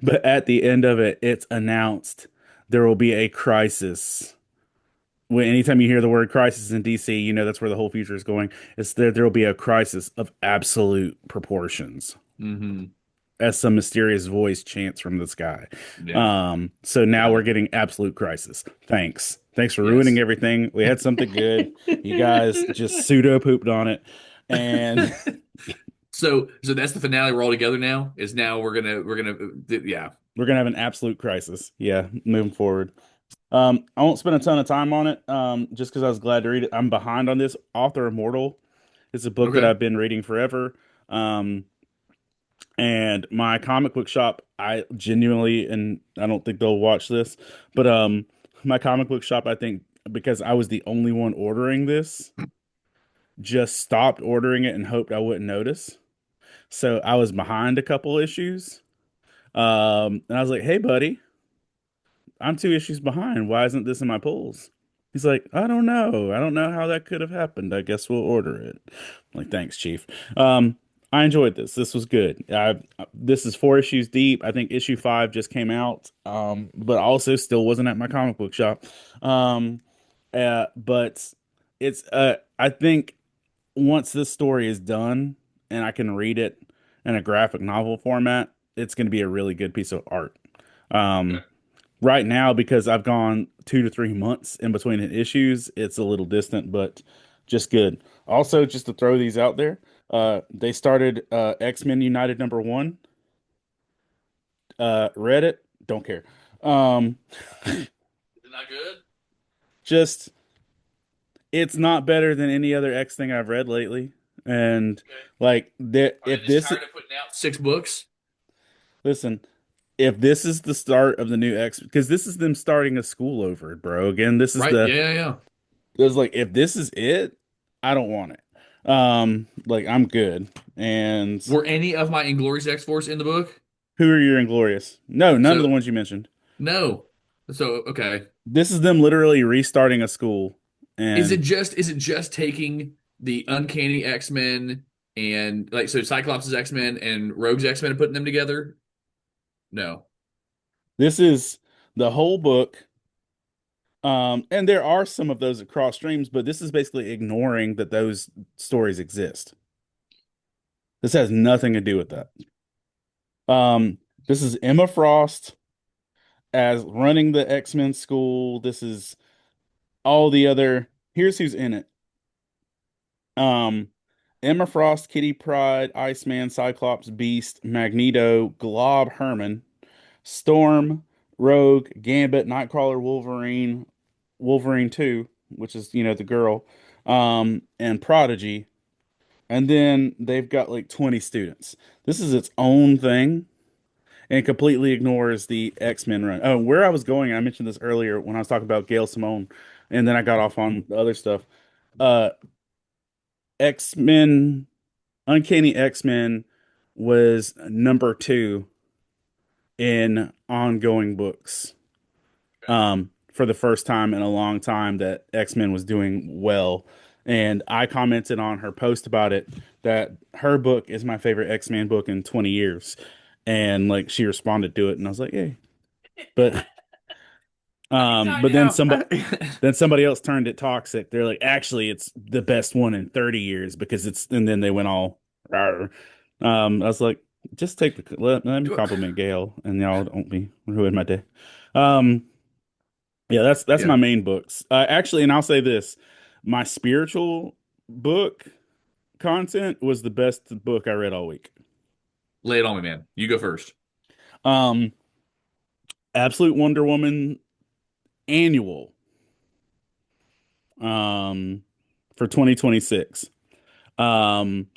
But at the end of it, it's announced there will be a crisis. When anytime you hear the word crisis in DC, you know that's where the whole future is going. It's there will be a crisis of absolute proportions, Mm-hmm. as some mysterious voice chants from the sky. Yeah. So now Got we're it. getting absolute crisis. Thanks. Thanks for ruining Yes. everything. We had something good. You guys just pseudo pooped on it. And So that's the finale. We're all together now. Is now yeah. we're gonna have an absolute crisis. Yeah, moving forward. I won't spend a ton of time on it, just because I was glad to read it. I'm behind on this. Author Immortal is a book that Okay. I've been reading forever. And my comic book shop, I genuinely, and I don't think they'll watch this, but my comic book shop, I think, because I was the only one ordering this, just stopped ordering it and hoped I wouldn't notice. So I was behind a couple issues. And I was like, "Hey, buddy, I'm two issues behind. Why isn't this in my pulls?" He's like, "I don't know. I don't know how that could have happened. I guess we'll order it." I'm like, "Thanks, Chief." I enjoyed this. This was good. This is four issues deep. I think issue five just came out, but also still wasn't at my comic book shop. Um, but I think once this story is done and I can read it in a graphic novel format, it's going to be a really good piece of art. Okay. Um, right now, because I've gone 2 to 3 months in between issues, it's a little distant, but just good. Also, just to throw these out there, they started X-Men United #1. Read it, don't care. Um, Is it not good? just it's not better than any other X thing I've read lately. And Okay. like Are they if just this tired of putting out 6 books? listen, if this is the start of the new X, because this is them starting a school over, bro. Again, this is Right? the Yeah, yeah, yeah. It's like if this is it, I don't want it. Like I'm good. And Were any of my Inglorious X-Force in the book? who are your Inglorious? No, none of the So ones you mentioned. no. So okay. This is them literally restarting a school. Is it And just taking the Uncanny X-Men and like so Cyclops' X-Men and Rogue's X-Men and putting them together? No. this is the whole book. And there are some of those across streams, but this is basically ignoring that those stories exist. This has nothing to do with that. This is Emma Frost as running the X-Men school. This is all the other. Here's who's in it. Um, Emma Frost, Kitty Pryde, Iceman, Cyclops, Beast, Magneto, Glob Herman, Storm, Rogue, Gambit, Nightcrawler, Wolverine, Wolverine 2, which is, the girl, and Prodigy. And then they've got like 20 students. This is its own thing and completely ignores the X-Men run. Oh, where I was going, I mentioned this earlier when I was talking about Gail Simone, and then I got off on the other stuff. Uh, X-Men, Uncanny X-Men was number two in ongoing books. For the first time in a long time that X-Men was doing well. And I commented on her post about it that her book is my favorite X-Men book in 20 years. And like she responded to it and I was like, "Hey." But I but then know. somebody else turned it toxic. They're like, "Actually, it's the best one in 30 years because it's," and then they went all rawr. I was like, "Just take let me compliment Gail and y'all don't be ruin my day." Um Yeah, that's my Yeah, main books. Actually, and I'll say this, my spiritual book content was the best book I read all week. lay it on me, man. You go first. Um, Absolute Wonder Woman annual, um, for 2026. Um,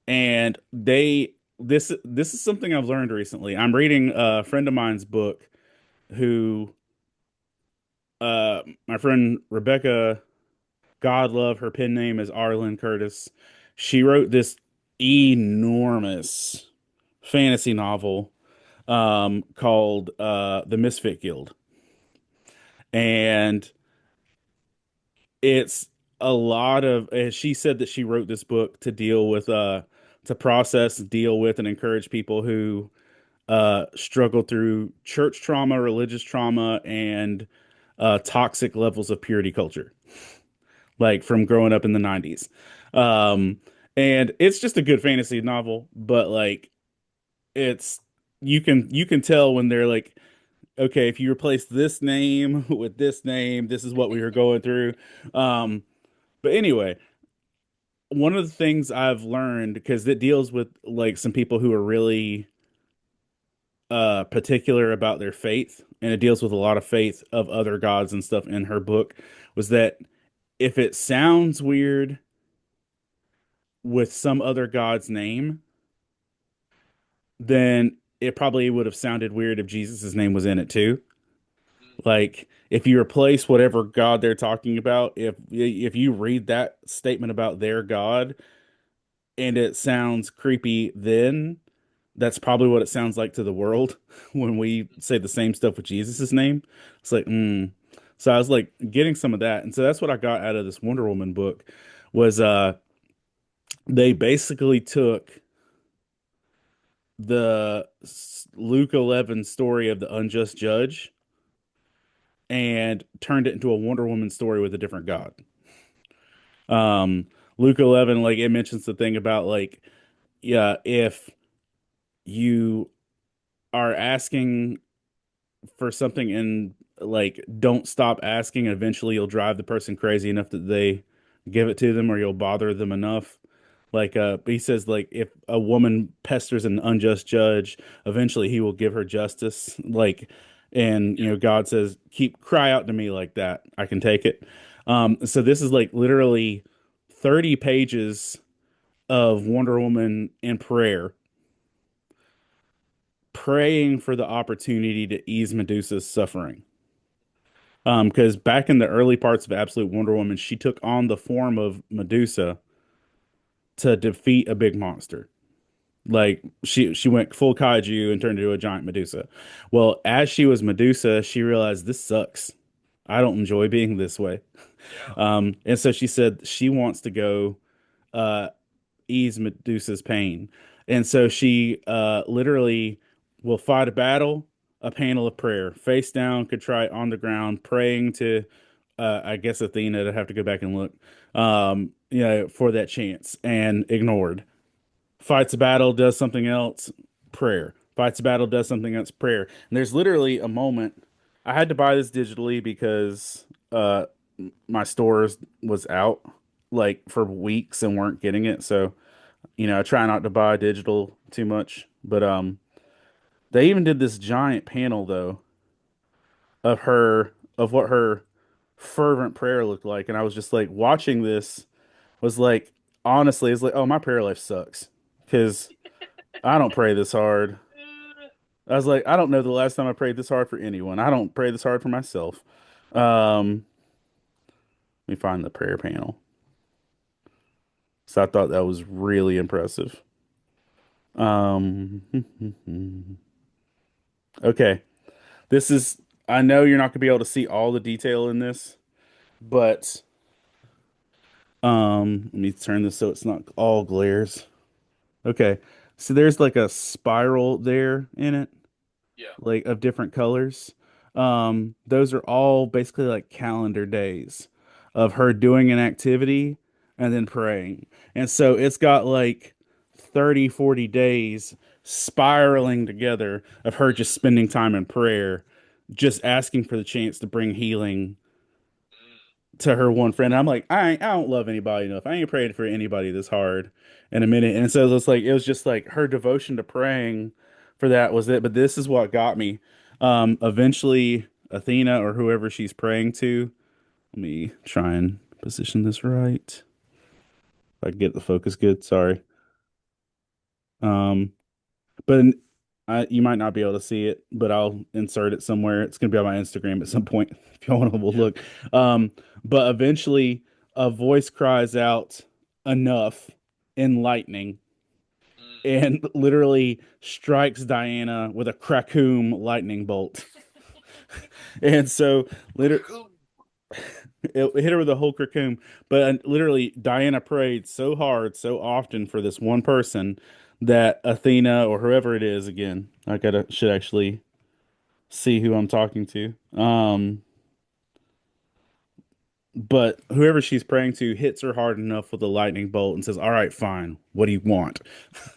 and this is something I've learned recently. I'm reading a friend of mine's book who, my friend Rebecca, God love her pen name is Arlen Curtis. She wrote this enormous fantasy novel called The Misfit Guild. And it's a lot of she said that she wrote this book to deal with to process, deal with, and encourage people who struggle through church trauma, religious trauma, and toxic levels of purity culture, like from growing up in the 90s. Um, and it's just a good fantasy novel, but like it's you can tell when they're like, okay, if you replace this name with this name, this is what we were going through. But anyway, one of the things I've learned, because it deals with like some people who are really particular about their faith, and it deals with a lot of faith of other gods and stuff in her book, was that if it sounds weird with some other god's name, then it probably would have sounded weird if Jesus's name was in it too. Like if you replace whatever God they're talking about, if you read that statement about their God and it sounds creepy, then that's probably what it sounds like to the world when we say the same stuff with Jesus's name. It's like, mm. So I was like getting some of that, and so that's what I got out of this Wonder Woman book was they basically took the Luke 11 story of the unjust judge and turned it into a Wonder Woman story with a different god. Um, Luke 11, like it mentions the thing about like, yeah, if you are asking for something and like don't stop asking, eventually you'll drive the person crazy enough that they give it to them or you'll bother them enough. Like he says like if a woman pesters an unjust judge, eventually he will give her justice. Like and Yeah. God says, keep cry out to me like that. I can take it. So this is like literally 30 pages of Wonder Woman in prayer, praying for the opportunity to ease Medusa's suffering. Because back in the early parts of Absolute Wonder Woman, she took on the form of Medusa to defeat a big monster. Like she went full kaiju and turned into a giant Medusa. Well, as she was Medusa, she realized this sucks. I don't enjoy being this way. Yeah. And so she said she wants to go uh, ease Medusa's pain. And so she literally will fight a battle, a panel of prayer, face down, contrite on the ground, praying to, I guess, Athena. To have to go back and look, for that chance, and ignored. Fights a battle, does something else, prayer. Fights a battle, does something else, prayer. And there's literally a moment. I had to buy this digitally because my stores was out like for weeks and weren't getting it. So I try not to buy digital too much, but They even did this giant panel though of what her fervent prayer looked like, and I was just like watching this was like honestly, it's like, oh, my prayer life sucks because I don't pray this hard. I was like, I don't know the last time I prayed this hard for anyone. I don't pray this hard for myself. Let me find the prayer panel. So I thought that was really impressive. Um, okay. This is, I know you're not going to be able to see all the detail in this, but let me turn this so it's not all glares. Okay. So there's like a spiral there in it, Yeah. like of different colors. Those are all basically like calendar days of her doing an activity and then praying. And so it's got like 30, 40 days spiraling together of her just spending time in prayer, just asking for the chance to bring healing to her one friend. I'm like, I don't love anybody enough. I ain't prayed for anybody this hard in a minute. And so it's like it was just like her devotion to praying for that was it. But this is what got me. Eventually Athena or whoever she's praying to. Let me try and position this right. If I can get the focus good. Sorry. Um, but you might not be able to see it, but I'll insert it somewhere. It's gonna be on my Instagram at some point if y'all want to Yeah. look. Um, but eventually, a voice cries out, "Enough!" in lightning, and literally strikes Diana with a Krakoom lightning bolt. And so, literally, it hit her with a whole Krakoom. But literally, Diana prayed so hard, so often for this one person that Athena or whoever it is, again, I gotta should actually see who I'm talking to. But whoever she's praying to hits her hard enough with a lightning bolt and says, "All right, fine. What do you want?"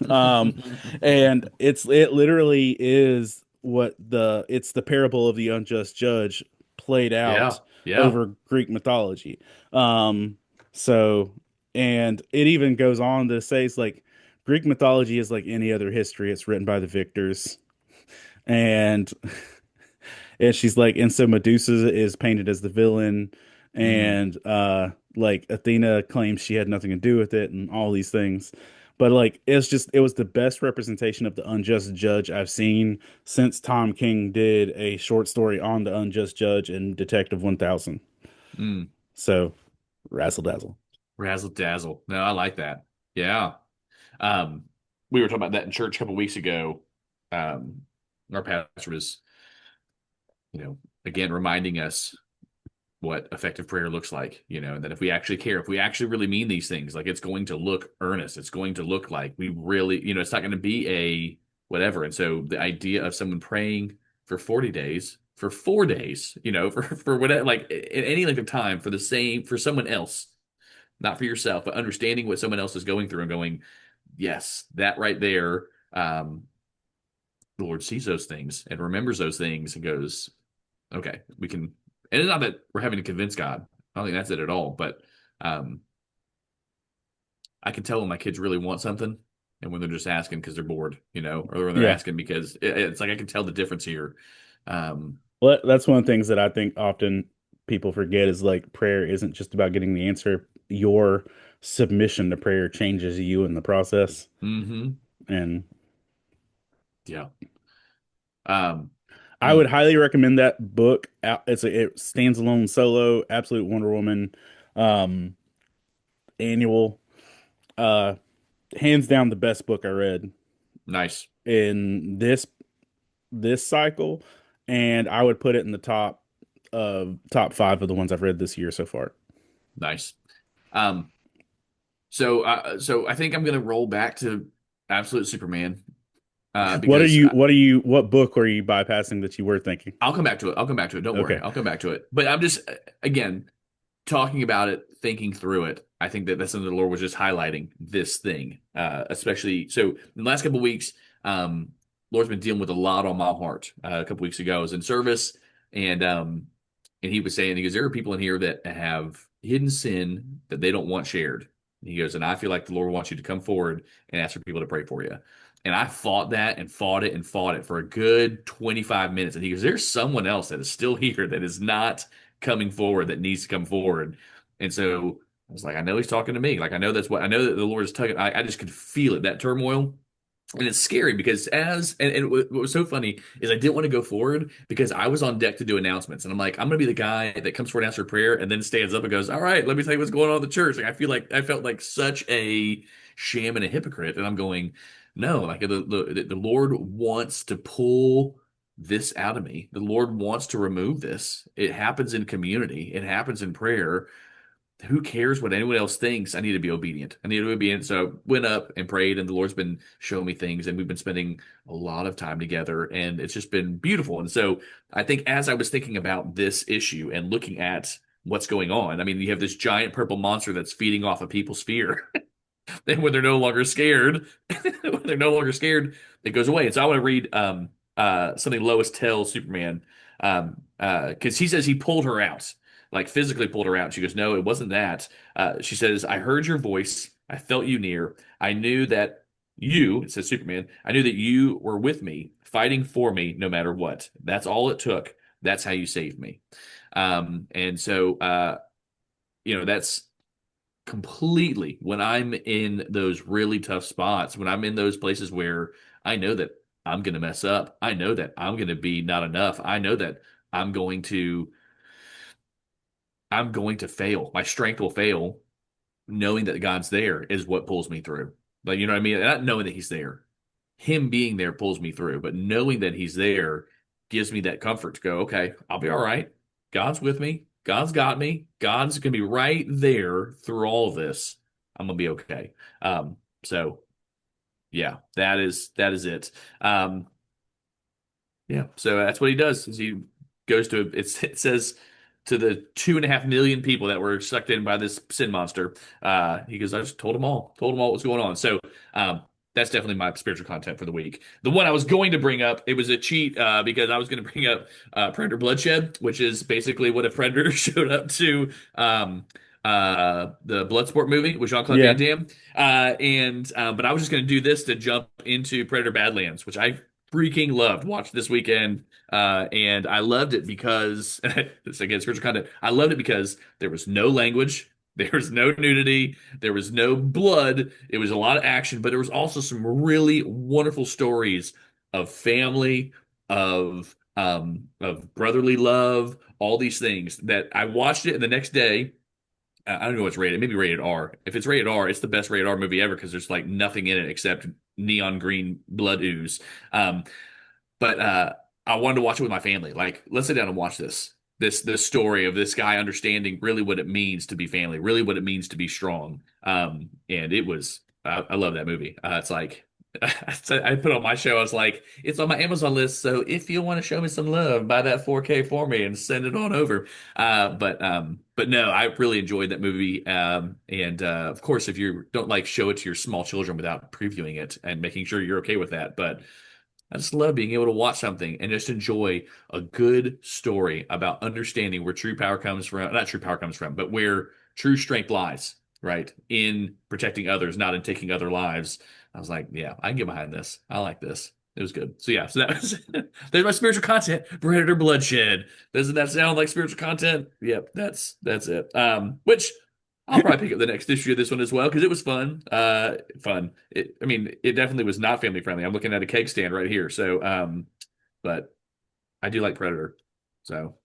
Um, and it literally is it's the parable of the unjust judge played Yeah. out Yeah. over Greek mythology. Um, so and it even goes on to say it's like Greek mythology is like any other history. It's written by the victors. And and she's like, and so Medusa is painted as the villain, Mm. and like Athena claims she had nothing to do with it, and all these things. But like, it was the best representation of the unjust judge I've seen since Tom King did a short story on the unjust judge in Detective 1000. Mm. So, razzle dazzle. Razzle dazzle. No, I like that. Yeah. Um, we were talking about that in church a couple weeks ago. Um, our pastor was, again reminding us what effective prayer looks like, and that if we actually care, if we actually really mean these things, like it's going to look earnest, it's going to look like we really, it's not going to be a whatever. And so the idea of someone praying for 40 days, for 4 days, for whatever, like in any length of time for someone else, not for yourself, but understanding what someone else is going through and going, yes, that right there, the Lord sees those things and remembers those things and goes, okay, we can. And it's not that we're having to convince God. I don't think that's it at all. But um, I can tell when my kids really want something and when they're just asking because they're bored, or when they're Yeah. asking because it's like I can tell the difference here. Um, Well, that's one of the things that I think often people forget is like prayer isn't just about getting the answer. Your submission to prayer changes you in the process. hmm And Yeah. Um, I would mm, highly recommend that book. It stands alone solo, Absolute Wonder Woman, um, annual. Uh, Hands down the best book I read nice. in this cycle, and I would put it in the top five of the ones I've read this year so far. Nice. Um, so I think I'm gonna roll back to Absolute Superman because What book are you bypassing that you were thinking? I'll come back to it. I'll come back to it. Don't worry. Okay. I'll come back to it. But I'm just again talking about it, thinking through it. I think that that's something the Lord was just highlighting this thing, especially. So in the last couple of weeks, Lord's been dealing with a lot on my heart. A couple weeks ago, I was in service, and he was saying, he goes, there are people in here that have hidden sin that they don't want shared. He goes, and I feel like the Lord wants you to come forward and ask for people to pray for you. And I fought that and fought it and fought it for a good 25 minutes. And he goes, there's someone else that is still here that is not coming forward, that needs to come forward. And so I was like, I know he's talking to me. Like, I know that the Lord is tugging. I just could feel it, that turmoil. And it's scary because and what was so funny is I didn't want to go forward because I was on deck to do announcements. And I'm like, I'm going to be the guy that comes forward after prayer and then stands up and goes, all right, let me tell you what's going on in the church. Like, I felt like such a sham and a hypocrite. And I'm going, no, like the Lord wants to pull this out of me. The Lord wants to remove this. It happens in community. It happens in prayer. Who cares what anyone else thinks? I need to be obedient. I need to be obedient. So I went up and prayed, and the Lord's been showing me things, and we've been spending a lot of time together, and it's just been beautiful. And so I think as I was thinking about this issue and looking at what's going on, I mean, you have this giant purple monster that's feeding off of people's fear. Then when they're no longer scared, when they're no longer scared, it goes away. And so I want to read something Lois tells Superman, because he says he pulled her out, like physically pulled her out. She goes, no, it wasn't that. She says, I heard your voice. I felt you near. I knew that you, it says Superman, I knew that you were with me, fighting for me no matter what. That's all it took. That's how you saved me. And so, that's completely when I'm in those really tough spots, when I'm in those places where I know that I'm going to mess up. I know that I'm going to be not enough. I know that I'm going to I'm going to fail. My strength will fail. Knowing that God's there is what pulls me through. But you know what I mean? Not knowing that he's there. Him being there pulls me through, but knowing that he's there gives me that comfort to go, okay, I'll be all right. God's with me. God's got me. God's going to be right there through all of this. I'm going to be okay. So yeah, that is it. Yeah, so that's what he does. Is he goes to it says to the 2.5 million people that were sucked in by this sin monster. He goes, I just told them all what's going on. So that's definitely my spiritual content for the week. The one I was going to bring up, it was a cheat because I was going to bring up Predator Bloodshed, which is basically what a predator showed up to the Bloodsport movie with Jean-Claude Van Yeah. Damme. But I was just going to do this to jump into Predator Badlands, which I freaking loved. Watched this weekend, and I loved it because it's again spiritual content. I loved it because there was no language, there was no nudity, there was no blood. It was a lot of action, but there was also some really wonderful stories of family, of brotherly love, all these things that I watched it, and the next day. I don't know what's rated. Maybe rated R. If it's rated R, it's the best rated R movie ever because there's like nothing in it except neon green blood ooze. Um, but I wanted to watch it with my family. Like, let's sit down and watch this. This story of this guy understanding really what it means to be family, really what it means to be strong. And it was I love that movie. It's like I put on my show. I was like, it's on my Amazon list. So if you want to show me some love, buy that 4K for me and send it on over. But no, I really enjoyed that movie. And of course, if you don't like, show it to your small children without previewing it and making sure you're okay with that. But I just love being able to watch something and just enjoy a good story about understanding where true power comes from, not true power comes from, but where true strength lies, right? In protecting others, not in taking other lives. I was like, yeah, I can get behind this. I like this. It was good. So yeah, so that was there's my spiritual content, Predator Bloodshed. Doesn't that sound like spiritual content? Yep, that's it. Which I'll probably pick up the next issue of this one as well because it was fun. Fun. I mean, it definitely was not family friendly. I'm looking at a keg stand right here. So, but I do like Predator. So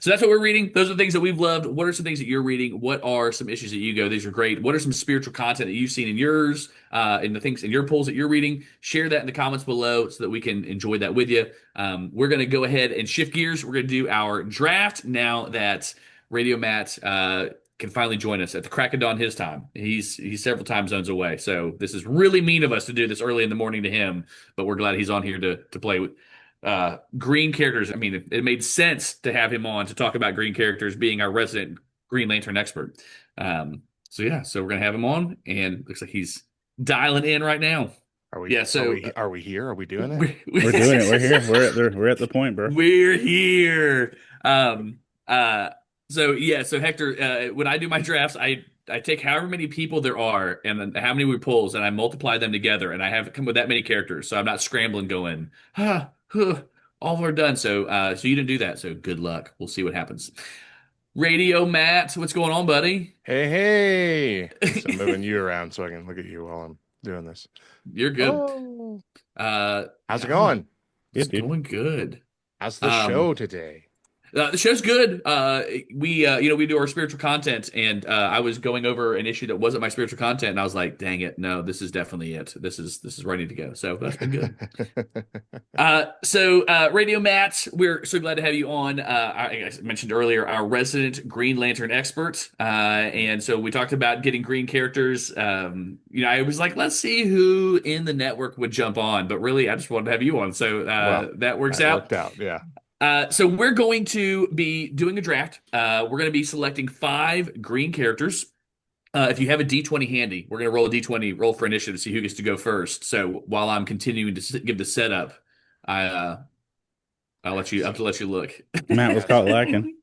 that's what we're reading. Those are the things that we've loved. What are some things that you're reading? What are some issues that you go, these are great? What are some spiritual content that you've seen in yours, and the things in your polls that you're reading? Share that in the comments below so that we can enjoy that with you. We're going to go ahead and shift gears. We're going to do our draft now that Radio Matt can finally join us at the crack of dawn his time. He's several time zones away. So this is really mean of us to do this early in the morning to him, but we're glad he's on here to play with green characters. I mean, it made sense to have him on to talk about green characters, being our resident Green Lantern expert. So yeah, so we're gonna have him on, and looks like he's dialing in right now. Are we? Yeah. So are we here? Are we doing it? We're doing it. We're here. We're at the point, bro. We're here. So yeah. So Hector, when I do my drafts, I I take however many people there are and then how many we pulls and I multiply them together and I have come with that many characters. So I'm not scrambling going, all are done. So you didn't do that. So good luck. We'll see what happens. Radio Matt, what's going on, buddy? Hey, hey. So I'm moving you around so I can look at you while I'm doing this. You're good. Oh, Uh, how's it I don't know. going? It's Good, dude. going good. How's the Um, show today? the show's good. We do our spiritual content, and I was going over an issue that wasn't my spiritual content, and I was like, "Dang it, no, this is definitely it. This is ready to go." So that's been good. Radio Matt, we're so glad to have you on. I mentioned earlier our resident Green Lantern expert, and so we talked about getting green characters. I was like, let's see who in the network would jump on, but really, I just wanted to have you on, so Well, that works that out. worked out. Yeah. So we're going to be doing a draft. We're going to be selecting 5 green characters. If you have a D20 handy, we're going to roll a D20, roll for initiative to see who gets to go first. So while I'm continuing to give the setup, I I'll have to let you look. Matt was caught lacking.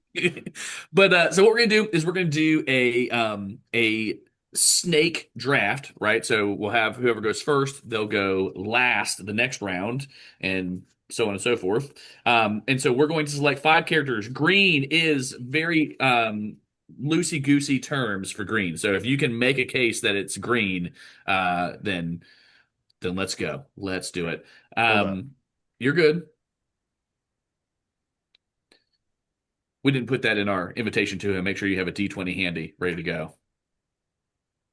But so what we're gonna do is we're gonna do a snake draft, right? So we'll have whoever goes first, they'll go last the next round, and so on and so forth. And so we're going to select 5 characters. Green is very loosey goosey terms for green. So if you can make a case that it's green, then let's go. Let's do it. Hold up. You're good. We didn't put that in our invitation to him. Make sure you have a D20 handy, ready to go.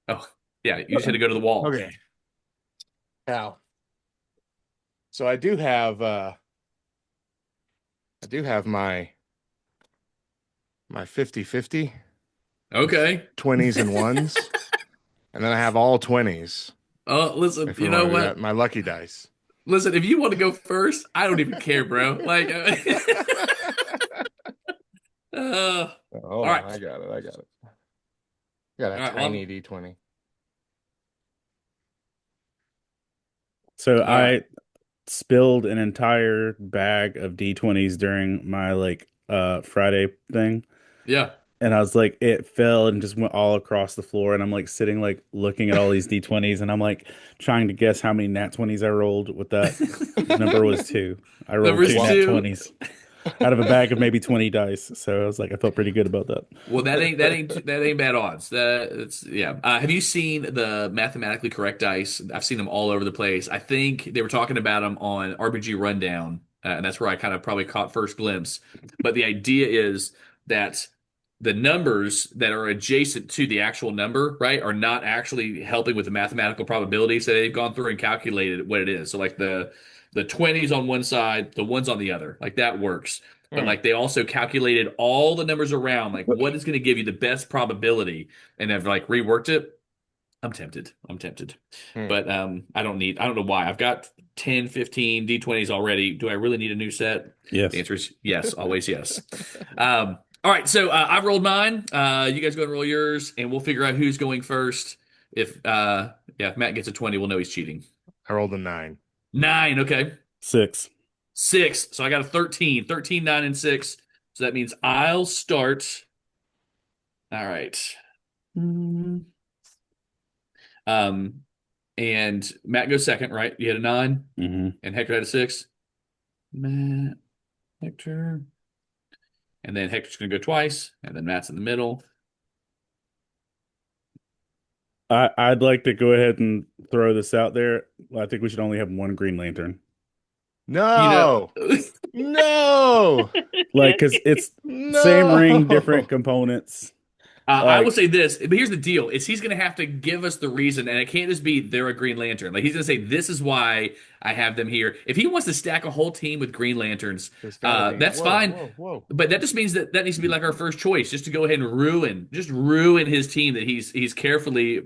Oh, yeah, you just had to go to the wall. Okay. Now, so I do have my 50-50, Okay. 20s and ones, and then I have all 20s. Oh, listen, If we you know want to do what? that, my lucky dice. Listen, if you want to go first, I don't even care, bro. Like, all Hold right. on, I got it. Got a All right, tiny D20. So all right. I spilled an entire bag of D20s during my Friday thing. Yeah. And I was like, it fell and just went all across the floor. And I'm like sitting, like looking at all these D20s, and I'm like trying to guess how many nat 20s I rolled with that. Number was 2. I rolled Number's 2 nat 2. 20s out of a bag of maybe 20 dice. So I was like, I felt pretty good about that. Well, that ain't bad odds. That's yeah. Have you seen the mathematically correct dice? I've seen them all over the place. I think they were talking about them on RPG Rundown, and that's where I kind of probably caught first glimpse. But the idea is that the numbers that are adjacent to the actual number, right, are not actually helping with the mathematical probability. So they've gone through and calculated what it is. So like the 20s on one side, the ones on the other, like that works. But Hmm. like they also calculated all the numbers around, like what is going to give you the best probability, and have like reworked it. I'm tempted. I'm tempted. Hmm. But I don't know why. I've got 10, 15 D20s already. Do I really need a new set? Yes. The answer is yes, always yes. All right, so I've rolled mine. You guys go and roll yours, and we'll figure out who's going first. If Matt gets a 20, we'll know he's cheating. I rolled a 9. 9, okay. 6. 6. So I got a 13. 13, 9, and 6. So that means I'll start. All right. Um, and Matt goes second, right? You had a 9, Hmm. and Hector had a 6. Matt, Hector. And then Hector's going to go twice, and then Matt's in the middle. I'd like to go ahead and throw this out there. I think we should only have one Green Lantern. No, You know, no, Like, because it's no. same ring, different components. I will Like, say this, but here's the deal: is he's going to have to give us the reason, and it can't just be they're a Green Lantern. Like he's going to say, "This is why I have them here." If he wants to stack a whole team with Green Lanterns, There's gotta be. that's Whoa, fine. whoa. But that just means that needs to be like our first choice, just to go ahead and ruin his team that he's carefully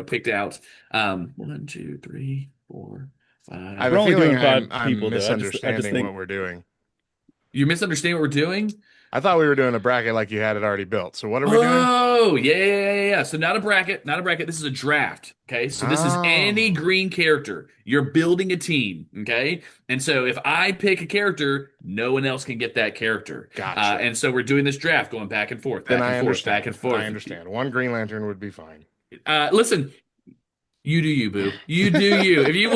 picked out. 1, 2, 3, 4, I 5. have we're a only feeling doing 5 I'm people, though. I just misunderstanding think what we're doing. You misunderstand what we're doing? I thought we were doing a bracket like you had it already built. So what are we doing? Oh, yeah, yeah, yeah, yeah, yeah. So not a bracket, not a bracket. This is a draft. Okay. So this is any Oh, green character. You're building a team. Okay. And so if I pick a character, no one else can get that character. gotcha. And so we're doing this draft going back and forth, Then back and I forth, back understand. and I forth. understand. One Green Lantern would be fine. Listen, you do you, boo. You do you. If you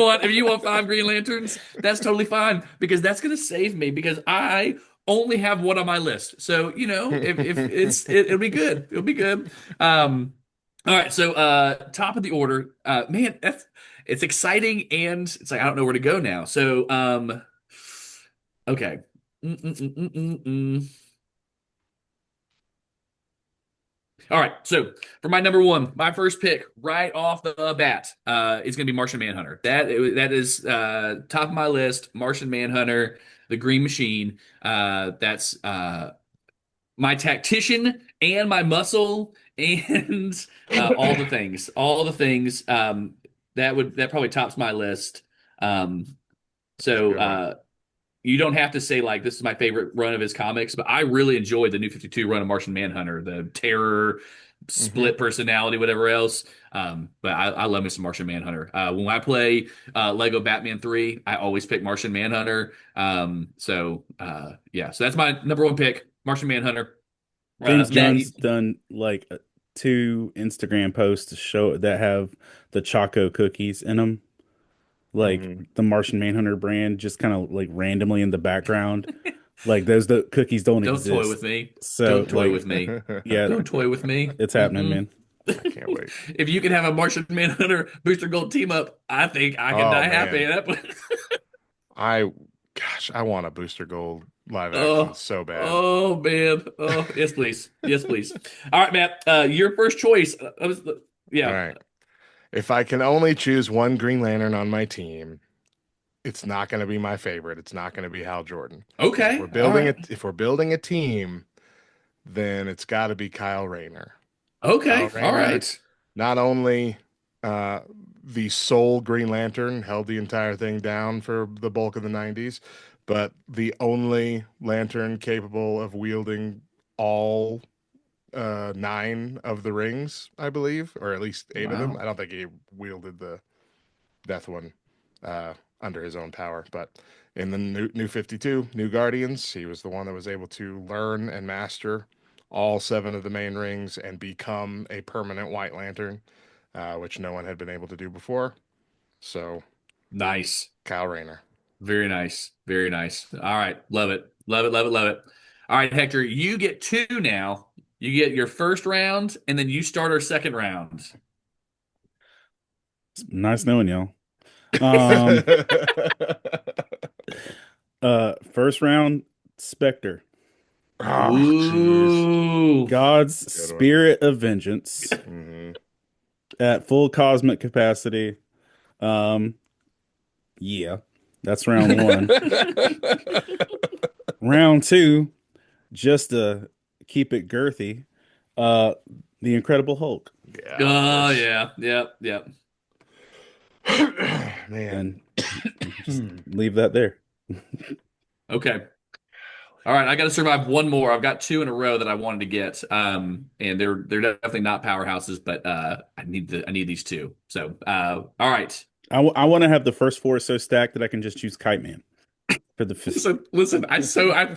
want 5 Green Lanterns, that's totally fine because that's gonna save me because I only have one on my list. So, if it'll be good. It'll be good. All right, so top of the order. Man, it's exciting and it's like I don't know where to go now. So, okay. Mm-mm-mm-mm-mm. All right, so for my number one, my first pick right off the bat, is going to be Martian Manhunter. That is top of my list. Martian Manhunter, the Green Machine. That's my tactician and my muscle and all the things, all the things. That probably tops my list. Um, That's a so good one. you don't have to say like this is my favorite run of his comics, but I really enjoyed the New 52 run of Martian Manhunter, the terror, Hmm. split personality, whatever else. But I love me some Martian Manhunter. When I play Lego Batman 3, I always pick Martian Manhunter. Yeah, so that's my number one pick, Martian Manhunter. James Matt, Gunn's done like two Instagram posts to show that have the Choco cookies in them, like Hmm. the Martian Manhunter brand, just kind of like randomly in the background. Like those the cookies don't don't toy exist. with me. So Don't toy like, with me. yeah, Don't toy with me. it's happening, Mm-mm. man. I can't wait. If you can have a Martian Manhunter Booster Gold team up, I think I can Oh die happy. man, I, gosh, I want a Booster Gold live action Oh, so bad. oh man. Oh, yes, please. Yes, please. All right, Matt. Your first choice. All Yeah. right. If I can only choose one Green Lantern on my team, it's not going to be my favorite. It's not going to be Hal Jordan. But Okay. All right. if we're building a team, then it's got to be Kyle Rayner. Kyle Okay. All Rayner, right. not only uh, the sole Green Lantern, held the entire thing down for the bulk of the 90s, but the only lantern capable of wielding all nine of the rings, I believe, or at least eight of them. Wow. I don't think he wielded the Death one uh, under his own power, but in the new 52, New Guardians, he was the one that was able to learn and master all seven of the main rings and become a permanent White Lantern, which no one had been able to do before. So, Nice. Kyle Rayner. Very nice. Very nice. All right. Love it. Love it. Love it. Love it. All right, Hector, you get two now. You get your first round, and then you start our second round. It's nice knowing y'all. Um, first round, Spectre, Oh, jeez. Ooh. God's Good one. spirit of vengeance Hmm. at full cosmic capacity. Um, yeah, that's round one. Round two, just to keep it girthy, uh, the Incredible Hulk, Yeah, of Oh course. yeah, yep, yep. Man. and just leave that there. Okay. All right, I got to survive one more. I've got two in a row that I wanted to get. And they're definitely not powerhouses, but I need these two. So, all right. I want to have the first four so stacked that I can just choose Kite Man for the fifth. Listen. I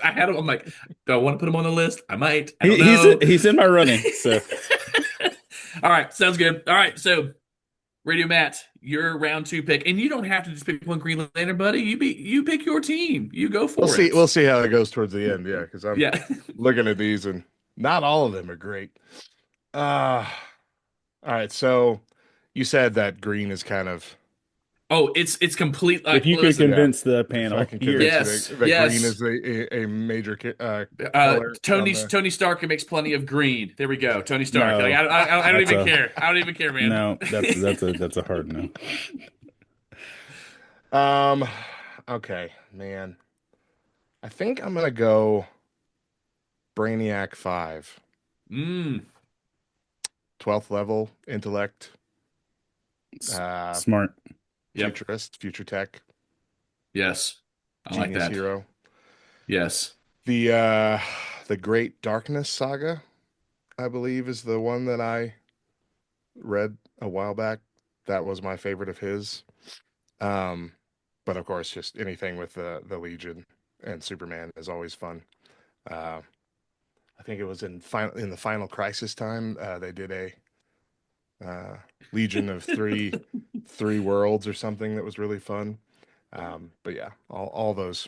had them. I'm like, do I want to put them on the list? I might. I He, don't know. he's in my running, so All right, sounds good. All right, so Radio Matt, your round two pick, and you don't have to just pick one Green Lantern, buddy. You pick your team. You go We'll for see. it. We'll see how it goes towards the end. Yeah, because I'm Yeah. looking at these and not all of them are great. Uh, all right. So you said that green is kind of, Oh, it's complete. if you could Listen, yeah. convince the If I panel can here, convince you yes, that green yes. is a major color on the. Tony Stark makes plenty of green. There we go. Tony Stark. Like, no, I don't that's even a care. I don't even care, man. no, that's a hard no. Um. Okay, man. I think I'm gonna go Brainiac 5, Mm, 12th level intellect, S- uh, Smart. yep. futurist, future tech, Yes. I like genius that. hero. Yes. The uh the Great Darkness Saga, I believe, is the one that I read a while back. That was my favorite of his. Um, but of course, just anything with the Legion and Superman is always fun. Uh, I think it was in the Final Crisis time. They did a uh, Legion of three worlds or something that was really fun. But yeah, all those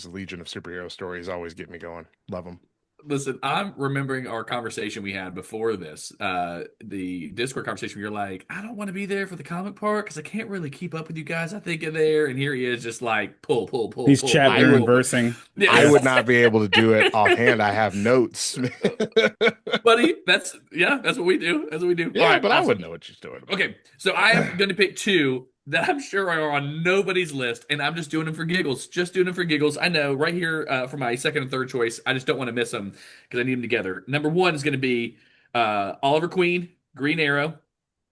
Legion of superhero stories always get me going. Love them. Listen, I'm remembering our conversation we had before this, the Discord conversation. Where you're like, I don't want to be there for the comic part because I can't really keep up with you guys. I think in there, and here he is, just like pull, pull, pull, He's pull, chapter pull, and pull. versing. I Yes, Yeah. would not be able to do it offhand. I have notes. buddy. That's what we do. That's what we do. All Yeah, right, but I awesome. wouldn't know what she's doing. Okay, so I am going to pick two that I'm sure are on nobody's list, and I'm just doing them for giggles. Just doing them for giggles. I know right here for my second and third choice, I just don't want to miss them because I need them together. Number one is going to be Oliver Queen, Green Arrow.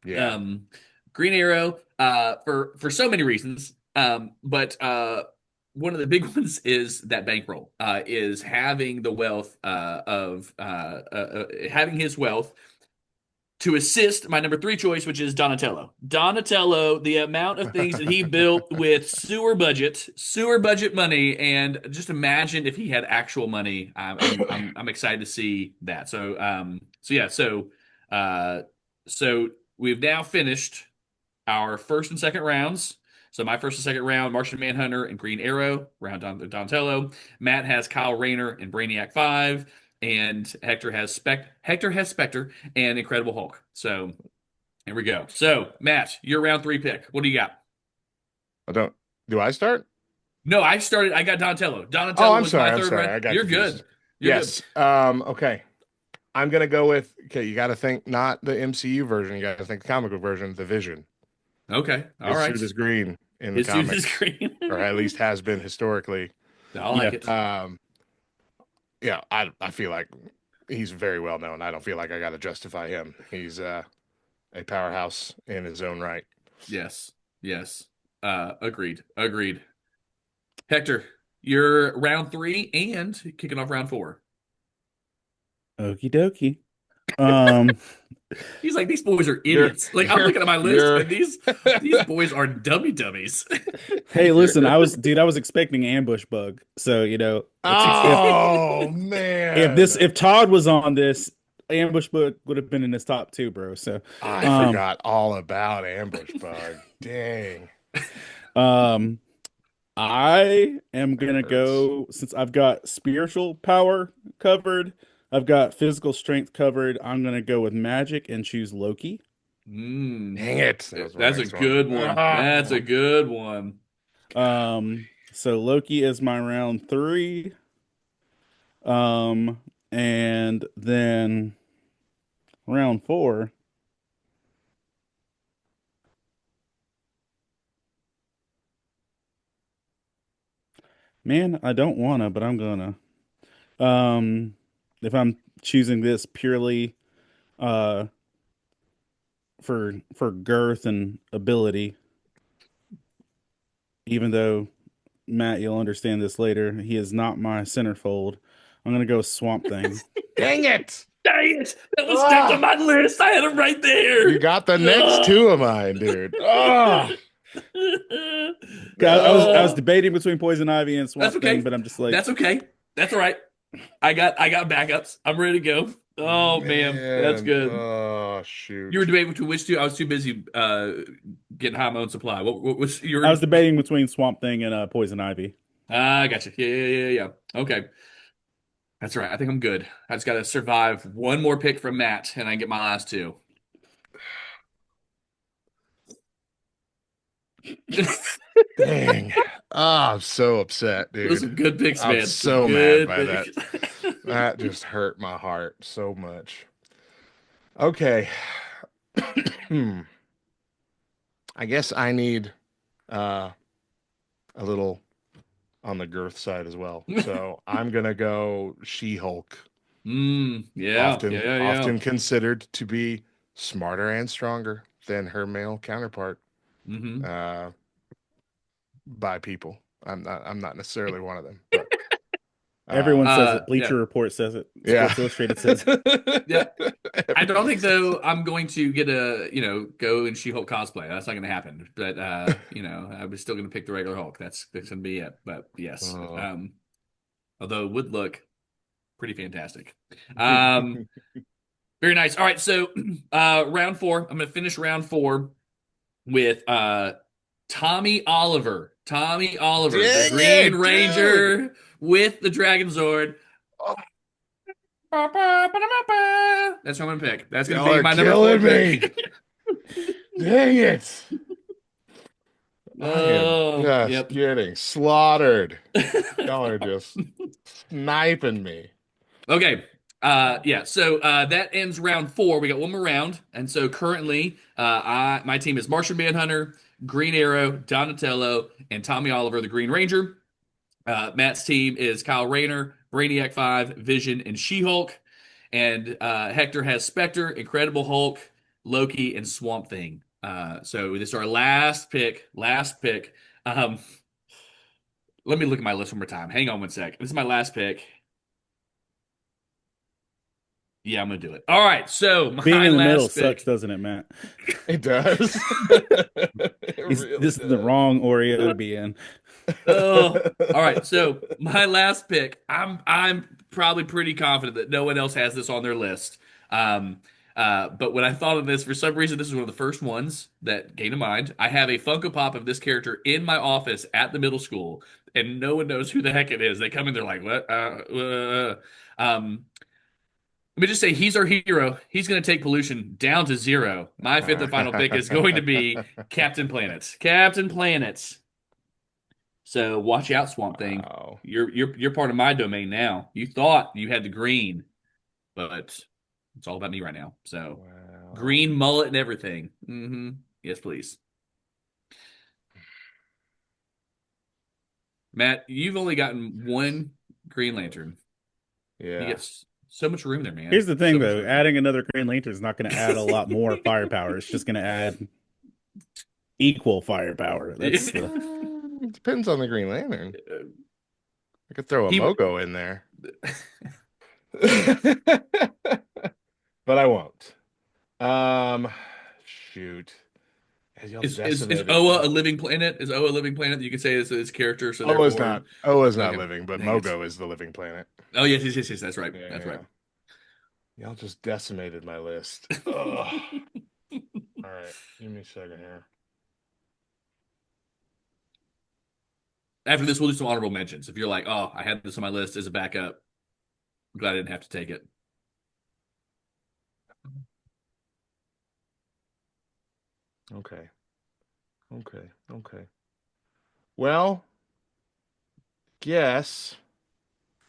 Yeah. Um, Green Arrow for so many reasons, but one of the big ones is that bankroll is having the wealth having his wealth to assist my number three choice, which is Donatello. Donatello, the amount of things that he built with sewer budget money, and just imagine if he had actual money. I'm excited to see that. Uh, so we've now finished our first and second rounds. So my first and second round, Martian Manhunter and Green Arrow, round Donatello. Matt has Kyle Rayner and Brainiac 5, and Hector has Spectre and Incredible Hulk. So here we go. So Matt, your round three pick. What do you got? I don't. Do I start? No, I started. I got Donatello. Oh, Donatello I'm was sorry. my I'm third sorry. round. I got You're confused. good. You're good. Yes. Okay. I'm gonna go with. Okay, you got to think not the MCU version. You got to think the comic book version. The Vision. Okay. All His right. suit is green in the His suit is comics, green. or at least has been historically. I Yeah. like it. Yeah, I feel like he's very well known. I don't feel like I got to justify him. He's a powerhouse in his own right. Yes. Yes. Agreed. Agreed. Hector, you're round three and kicking off round four. Okie dokie. Um, He's like, these boys are You're idiots. Like I'm looking at my list, you're and these boys are dummies. hey, listen, I was expecting ambush bug. So, Oh man. if Todd was on this, ambush bug would have been in his top two, bro. So, I um, forgot all about Ambush Bug. Dang. um, I am That gonna hurts. go since I've got spiritual power covered, I've got physical strength covered. I'm gonna go with magic and choose Loki. Mm, Dang it. That was my that's a next one. good one. Ah. That's a good one. So Loki is my round three. Um, and then round four, man, I don't wanna, but I'm gonna. Um, if I'm choosing this purely uh for girth and ability, even though Matt, you'll understand this later, he is not my centerfold. I'm gonna go Swamp Thing. Dang it. Dang it! That was next on Ah. my list. I had him right You there. got the next Ugh. two of mine, dude. Oh, I was no. debating between Poison Ivy and That's Swamp Thing, okay. but I'm just like, That's okay. That's all right. I got backups. I'm ready to go. Oh man, that's Man. good. Oh, You were shoot. debating between which two? I was too busy getting high my own supply. What was I your? was debating between Swamp Thing and Poison Ivy. I got you. Yeah. Okay, that's right. I think I'm good. I just got to survive one more pick from Matt, and I get my last two. Dang. Oh, I'm so upset, Those dude. are good picks, I'm man. so mad Good by that. picks. That just hurt my heart so much. Okay. Hmm. I guess I need uh a little on the girth side as well. So I'm gonna go She-Hulk. Yeah. Often considered to be smarter and stronger than her male counterpart Hmm. uh by people. I'm not necessarily one of them, but Everyone says it. Yeah. Bleacher Report says it. Yeah. Sports Illustrated says it. Yeah. I don't think Everyone though I'm going to get go in She-Hulk cosplay. That's not going to happen. But I was still going to pick the regular Hulk. That's going to be it. But yes, says- although it would look pretty fantastic. Oh. Very nice. All right, so round four. I'm going to finish round four with Tommy Oliver. Tommy Oliver, the Dang Green it, dude! Ranger with the Dragon Sword. Oh, That's what I'm going to pick. That's going to y'all be are my number four killing me. pick. Dang it! I am Oh, just yep. getting slaughtered. Y'all are just sniping me. Okay. Yeah. So that ends round four. We got one more round, and so currently, my team is Martian Manhunter, Green Arrow, Donatello, and Tommy Oliver, the Green Ranger. Matt's team is Kyle Rayner, Brainiac 5, Vision, and She-Hulk. And Hector has Spectre, Incredible Hulk, Loki, and Swamp Thing. So this is our last pick. Last pick. Um, Let me look at my list one more time. Hang on one sec. This is my last pick. Yeah, I'm gonna do it. All right. So Being my in the middle last sucks, pick. doesn't it, Matt? It does. It really This is the does. wrong Oreo to be in. Oh, all right. So my last pick, I'm probably pretty confident that no one else has this on their list. Um, but when I thought of this, for some reason, this is one of the first ones that came to mind. I have a Funko Pop of this character in my office at the middle school, and no one knows who the heck it is. They come in, they're like, "What?" Let me just say, he's our hero. He's going to take pollution down to zero. My fifth and final pick is going to be Captain Planet. Captain Planet. So watch out, Swamp Thing. Wow. You're part of my domain now. You thought you had the green, but it's all about me right now. So Wow. green mullet and everything. Yes, please. Matt, you've only gotten one Green Lantern. You Yeah. get so much room there, man. Here's the thing, So much though. room. Adding another Green Lantern is not going to add a lot more firepower. It's just going to add equal firepower. That's the. Depends on the Green Lantern. I could throw a He- Mogo in there. But I won't. Shoot. Y'all Is decimated Oa me. a living planet? Is Oa a living planet that you could say is his character? So Oa's therefore, not. Oa's not Okay. living, but Dang it. Mogo is the living planet. Oh yes. That's right. Yeah, That's yeah. right. Y'all just decimated my list. Ugh. All right, give me a second here. After this, we'll do some honorable mentions. If you're like, oh, I had this on my list as a backup, I'm glad I didn't have to take it. Okay. Okay. Well, guess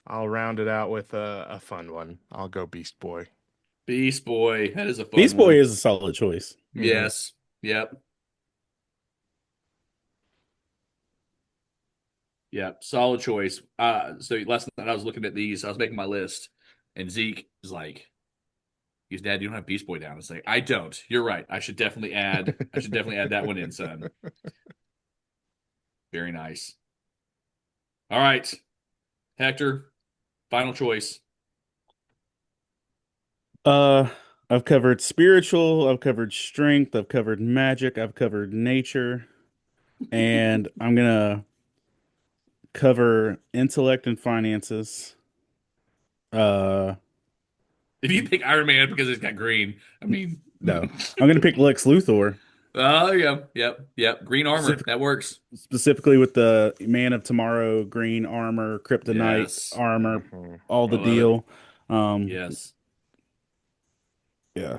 I'll round it out with a fun one. I'll go Beast Boy. Beast Boy, that is a fun Beast Boy one. is a solid choice. Yes. Yep. Yep. Solid choice. So last night I was looking at these, I was making my list, and Zeke is like, "He's Dad, you don't have Beast Boy down." It's like, I don't. You're right. I should definitely add that one in, son. Very nice. All right. Hector, final choice. I've covered spiritual, I've covered strength, I've covered magic, I've covered nature, and I'm gonna cover intellect and finances. Uh, If you pick Iron Man because it's got green, I mean, no, I'm gonna pick Lex Luthor, oh yeah, yep. Green armor that works. specifically with the Man of Tomorrow, green armor, kryptonite Yes, armor, Mhm. all I the love it. deal. Yes, Yeah,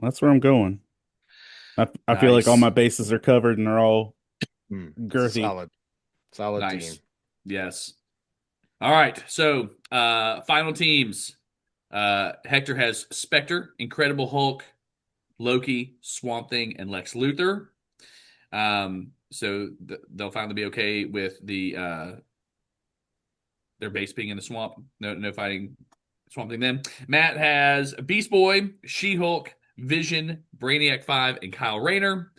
that's where I'm going. I feel like all nice, my bases are covered and they're all girthy. Solid nice. team. Yes. All right. So, final teams. Hector has Spectre, Incredible Hulk, Loki, Swamp Thing, and Lex Luthor. So they'll finally be okay with their base being in the swamp. No fighting Swamp Thing then. Matt has Beast Boy, She-Hulk, Vision, Brainiac 5, and Kyle Rayner.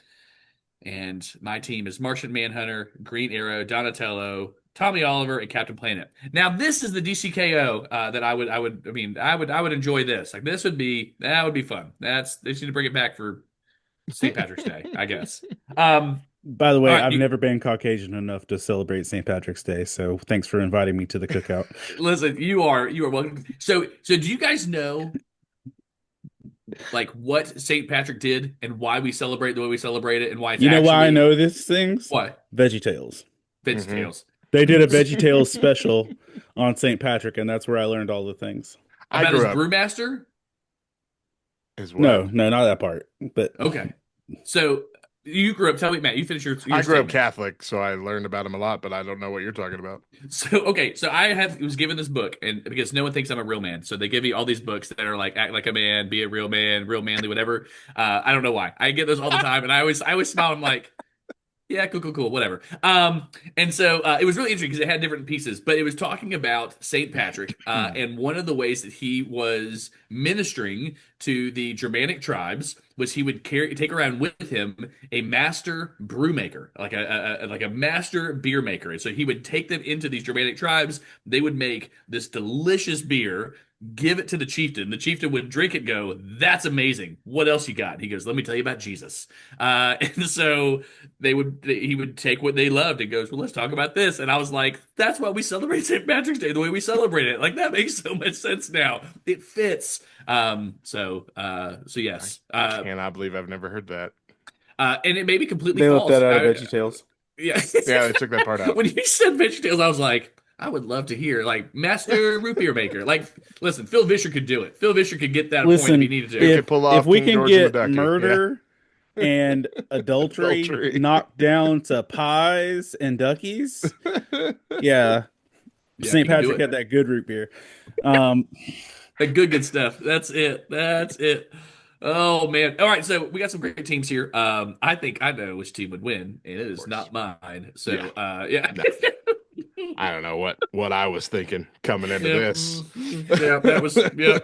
And my team is Martian Manhunter, Green Arrow, Donatello, Tommy Oliver, and Captain Planet. Now, this is the DCKO that I would enjoy this. Like that would be fun. They should bring it back for St. Patrick's Day, I guess. By the All way, right, I've never been Caucasian enough to celebrate St. Patrick's Day, so thanks for inviting me to the cookout. listen, you are welcome. So do you guys know like what St. Patrick did and why we celebrate the way we celebrate it and why it's You know why I actually know these things? what? VeggieTales. Veggie Hmm. Tales. They did a VeggieTales special on St. Patrick, and that's where I learned all the things. I About his grew up brewmaster? as No, what? no, not that part. But Okay. So you grew up, tell me, Matt, you finish your I grew up statement. Catholic, so I learned about him a lot, but I don't know what you're talking about. So I was given this book, and because no one thinks I'm a real man, so they give me all these books that are like act like a man, be a real man, real manly, whatever. I don't know why. I get those all the time, and I always smile. I'm like, yeah, cool, whatever. And so it was really interesting because it had different pieces, but it was talking about Saint Patrick, and one of the ways that he was ministering to the Germanic tribes was he would take around with him a master brewmaker, like a master beer maker. And so he would take them into these Germanic tribes. They would make this delicious beer, give it to the chieftain. The chieftain would drink it, go, "That's amazing. What else you got?" He goes, "Let me tell you about Jesus." And so he would take what they loved and goes, "Well, let's talk about this." And I was like, that's why we celebrate St. Patrick's Day the way we celebrate it. Like that makes so much sense now. It fits. So yes. I cannot believe I've never heard that. And it may be completely they left false. that out of VeggieTales. Yeah. Yeah, they took that part out. When you said VeggieTales, I was like, I would love to hear like master root beer maker. Like, listen, Phil Vischer could do it. Phil Vischer could get that point if Listen, he needed to. He could pull off if we King can George get McDucky, murder and adultery Adultery. knocked down to pies and duckies, yeah, Yeah, St. he can do Patrick it. had that good root beer. Um, The good stuff. That's it. That's it. Oh man. All right, so we got some great teams here. I think I know which team would win, and it is course. not mine. So Yeah. yeah. I don't know what I was thinking coming into Yep. this. Yeah, that was yeah.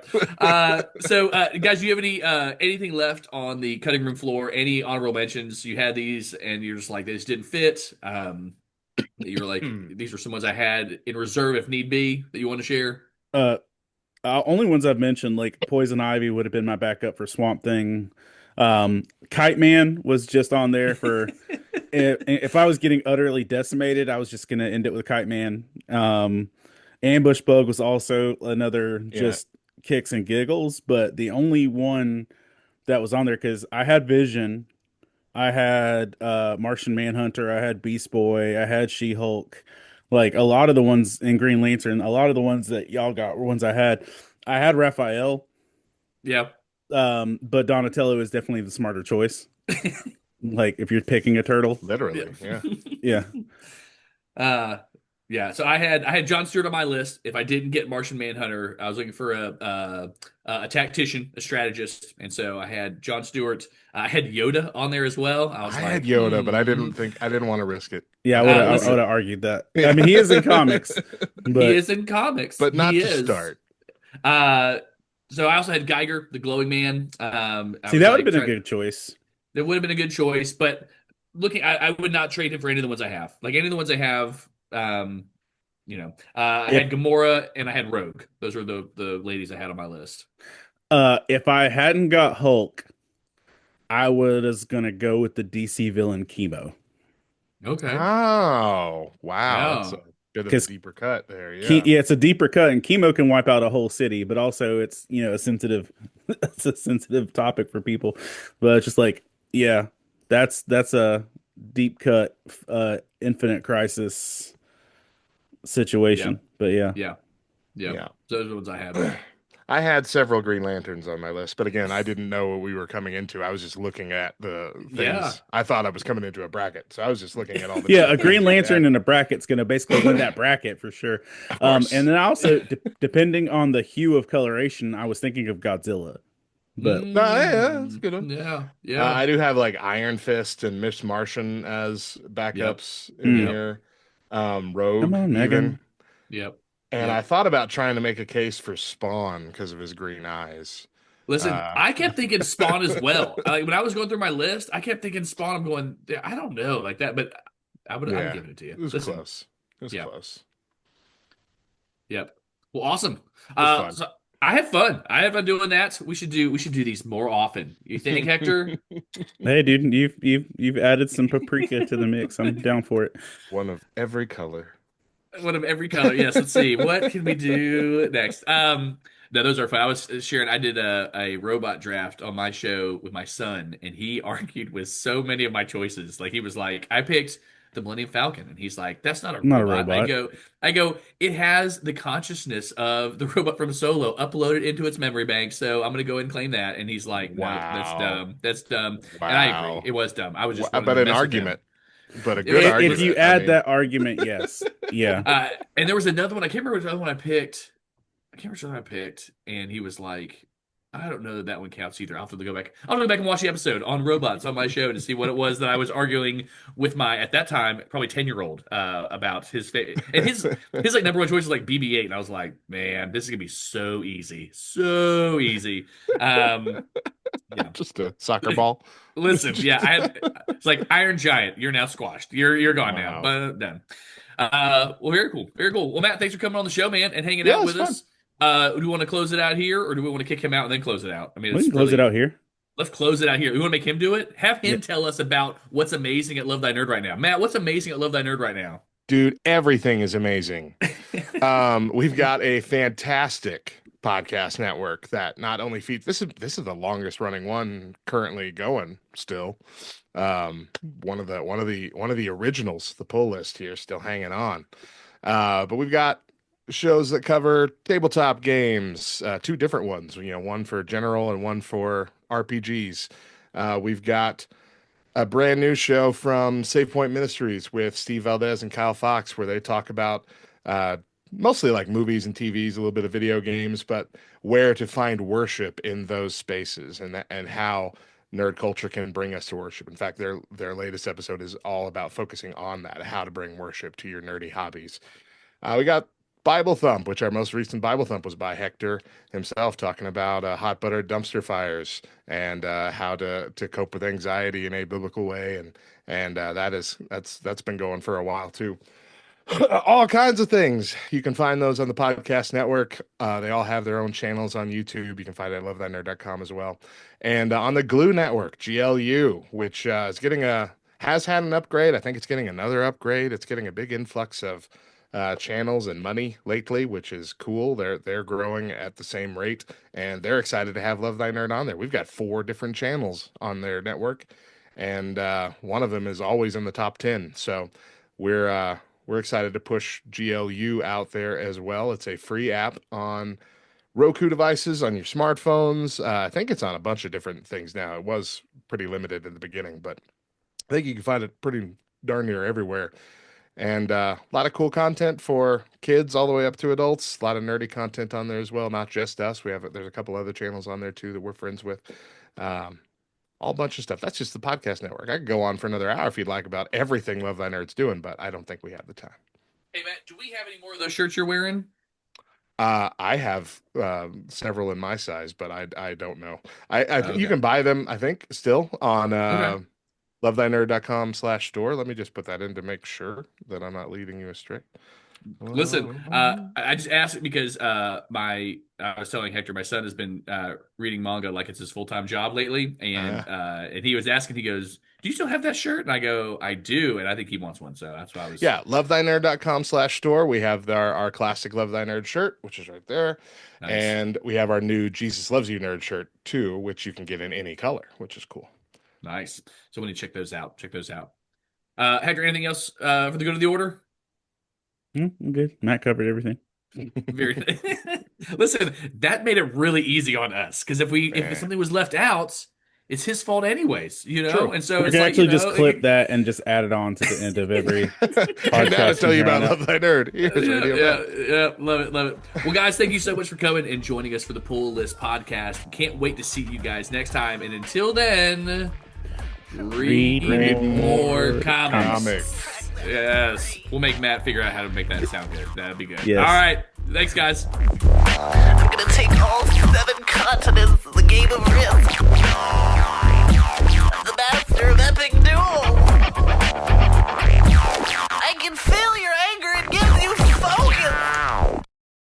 Guys, do you have anything left on the cutting room floor? Any honorable mentions? You had these, and you're just like they just didn't fit. That you were like these were some ones I had in reserve if need be that you want to share. uh, only ones I've mentioned, like Poison Ivy, would have been my backup for Swamp Thing. Kite Man was just on there for if I was getting utterly decimated, I was just gonna end it with Kite Man. Ambush Bug was also another just kicks and giggles, but the only one that was on there because I had Vision, I had Martian Manhunter, I had Beast Boy, I had She Hulk. Like a lot of the ones in Green Lantern, a lot of the ones that y'all got were ones I had. I had Raphael, Yeah. but Donatello is definitely the smarter choice. Like if you're picking a turtle, Literally, yeah. yeah. Uh, yeah. So I had John Stewart on my list. If I didn't get Martian Manhunter, I was looking for a tactician, a strategist, and so I had John Stewart. I had Yoda on there as well. I was I like, had Yoda, but I didn't want to risk it. Yeah, I listen. would have argued that. I mean, he is in comics, He but is in comics, But not He to is. start. So I also had Geiger, the glowing man. I see, was that would like have been a trying- good choice. That would have been a good choice, but I would not trade him for any of the ones I have. Like any of the ones I have, I had Gamora and I had Rogue. Those were the ladies I had on my list. If I hadn't got Hulk, I was gonna go with the DC villain Chemo. Okay. Oh, wow. That's a Yeah. bit of a 'Cause deeper cut there. Yeah. Yeah, it's a deeper cut, and Chemo can wipe out a whole city, but also it's a sensitive, it's a sensitive topic for people. But it's just like, yeah, that's a deep cut, Infinite Crisis situation. But yeah, Yeah. Yeah. So those are the ones I had. I had several Green Lanterns on my list, but again, I didn't know what we were coming into. I was just looking at the things. Yeah. I thought I was coming into a bracket, so I was just looking at all the yeah, a different Green things we Lantern had. in a bracket's gonna basically win that bracket for sure. Of course. And then also, depending on the hue of coloration, I was thinking of Godzilla, but No, yeah, that's a good one. Yeah. I do have like Iron Fist and Miss Martian as backups in Mm. here. Rogue, Come on, Megan. even. Yep. And Yep. I thought about trying to make a case for Spawn because of his green eyes. Listen, I kept thinking Spawn as well. Like when I was going through my list, I kept thinking Spawn. I'm going, I don't know, like that, but I would Yeah, give it to you. It was Listen, close. It was Yeah. close. Yep. Well, awesome. Fun. So I had fun. I had fun doing that. We should do these more often. You think, Hector? Hey, dude, you've added some paprika to the mix. I'm down for it. One of every color. One of every color. Yes. Let's see. What can we do next? No, those are fun. I was sharing. I did a robot draft on my show with my son, and he argued with so many of my choices. Like he was like, I picked the Millennium Falcon, and he's like, that's not a Not a robot. robot. I go, it has the consciousness of the robot from Solo uploaded into its memory bank, so I'm gonna go ahead and claim that. And he's like, no, that's Wow. dumb. That's dumb. Wow. And I agree, it was dumb. I was just wanting But to an mess with him. argument. But a good It- argument. If you I add mean, that argument, yes. Yeah. And there was another one. I can't remember which other one I picked. I can't remember which other one I picked. And he was like, I don't know that one counts either. I'll have to go back. I'll go back and watch the episode on robots on my show to see what it was that I was arguing with my, at that time, probably 10-year-old about his and his like number one choice was like BB-8. And I was like, man, this is gonna be so easy. So easy. Yeah. just a soccer ball. Listen, yeah, it's like Iron Giant. You're now squashed. You're gone now. Wow. But done. Well, very cool, very cool. Well, Matt, thanks for coming on the show, man, and hanging Yeah, out it's with fun. us. Do we want to close it out here, or do we want to kick him out and then close it out? I mean, We it's can close it really- out here. Let's close it out here. We want to make him do it. Have him Yeah. tell us about what's amazing at Love Thy Nerd right now. Matt, what's amazing at Love Thy Nerd right now? Dude, everything is amazing. We've got a fantastic podcast network that not only feeds this is the longest running one currently going still. One of the originals, the pull list here, still hanging on. But we've got shows that cover tabletop games, two different ones, one for general and one for RPGs. We've got a brand new show from Save Point Ministries with Steve Valdez and Kyle Fox, where they talk about mostly like movies and TVs, a little bit of video games, but where to find worship in those spaces and how nerd culture can bring us to worship. In fact, their latest episode is all about focusing on that, how to bring worship to your nerdy hobbies. We got Bible Thump, which our most recent Bible Thump was by Hector himself, talking about hot buttered dumpster fires and how to cope with anxiety in a biblical way, and that's been going for a while too. All kinds of things. You can find those on the podcast network. They all have their own channels on YouTube. You can find it at lovethynerd.com as well, and on the Glue Network, GLU, which has had an upgrade. I think it's getting another upgrade. It's getting a big influx of channels and money lately, which is cool. They're growing at the same rate, and they're excited to have Love Thy Nerd on there. We've got 4 different channels on their network, and one of them is always in the top 10. So we're excited to push GLU out there as well. It's a free app on Roku devices, on your smartphones. I think it's on a bunch of different things now. It was pretty limited in the beginning, but I think you can find it pretty darn near everywhere. And a lot of cool content for kids all the way up to adults. A lot of nerdy content on there as well, not just us. There's a couple other channels on there too that we're friends with. All bunch of stuff. That's just the podcast network. I could go on for another hour if you'd like about everything Love Thy Nerd's doing, but I don't think we have the time. Hey, Matt, do we have any more of those shirts you're wearing? I have several in my size, but I don't know. I you Okay. can buy them, I think, still on Okay. lovethynerd.com/store. Let me just put that in to make sure that I'm not leading you astray. Listen, I just asked it because I was telling Hector, my son has been reading manga like it's his full-time job lately, and he was asking, he goes, "Do you still have that shirt?" And I go, "I do," and I think he wants one, so that's why I was. Yeah, lovethynerd.com/store. We have our classic Love Thy Nerd shirt, which is right there. Nice. And we have our new Jesus Loves You nerd shirt too, which you can get in any color, which is cool. Nice. So when you check those out, Hector, anything else for the good of the order? I'm good. Matt covered everything. Very. Listen, that made it really easy on us because if something was left out, it's his fault anyways, True. And so We it's can like, actually just clip that and just add it on to the end of every And now to podcast. tell you from here about on out. Love Thy Nerd. Here's Radio Matt. Yeah, love it. Well, guys, thank you so much for coming and joining us for the Pull List podcast. Can't wait to see you guys next time. And until then, read more comics. Yes. We'll make Matt figure out how to make that sound good. That'd be good. Yes. All right. Thanks, guys.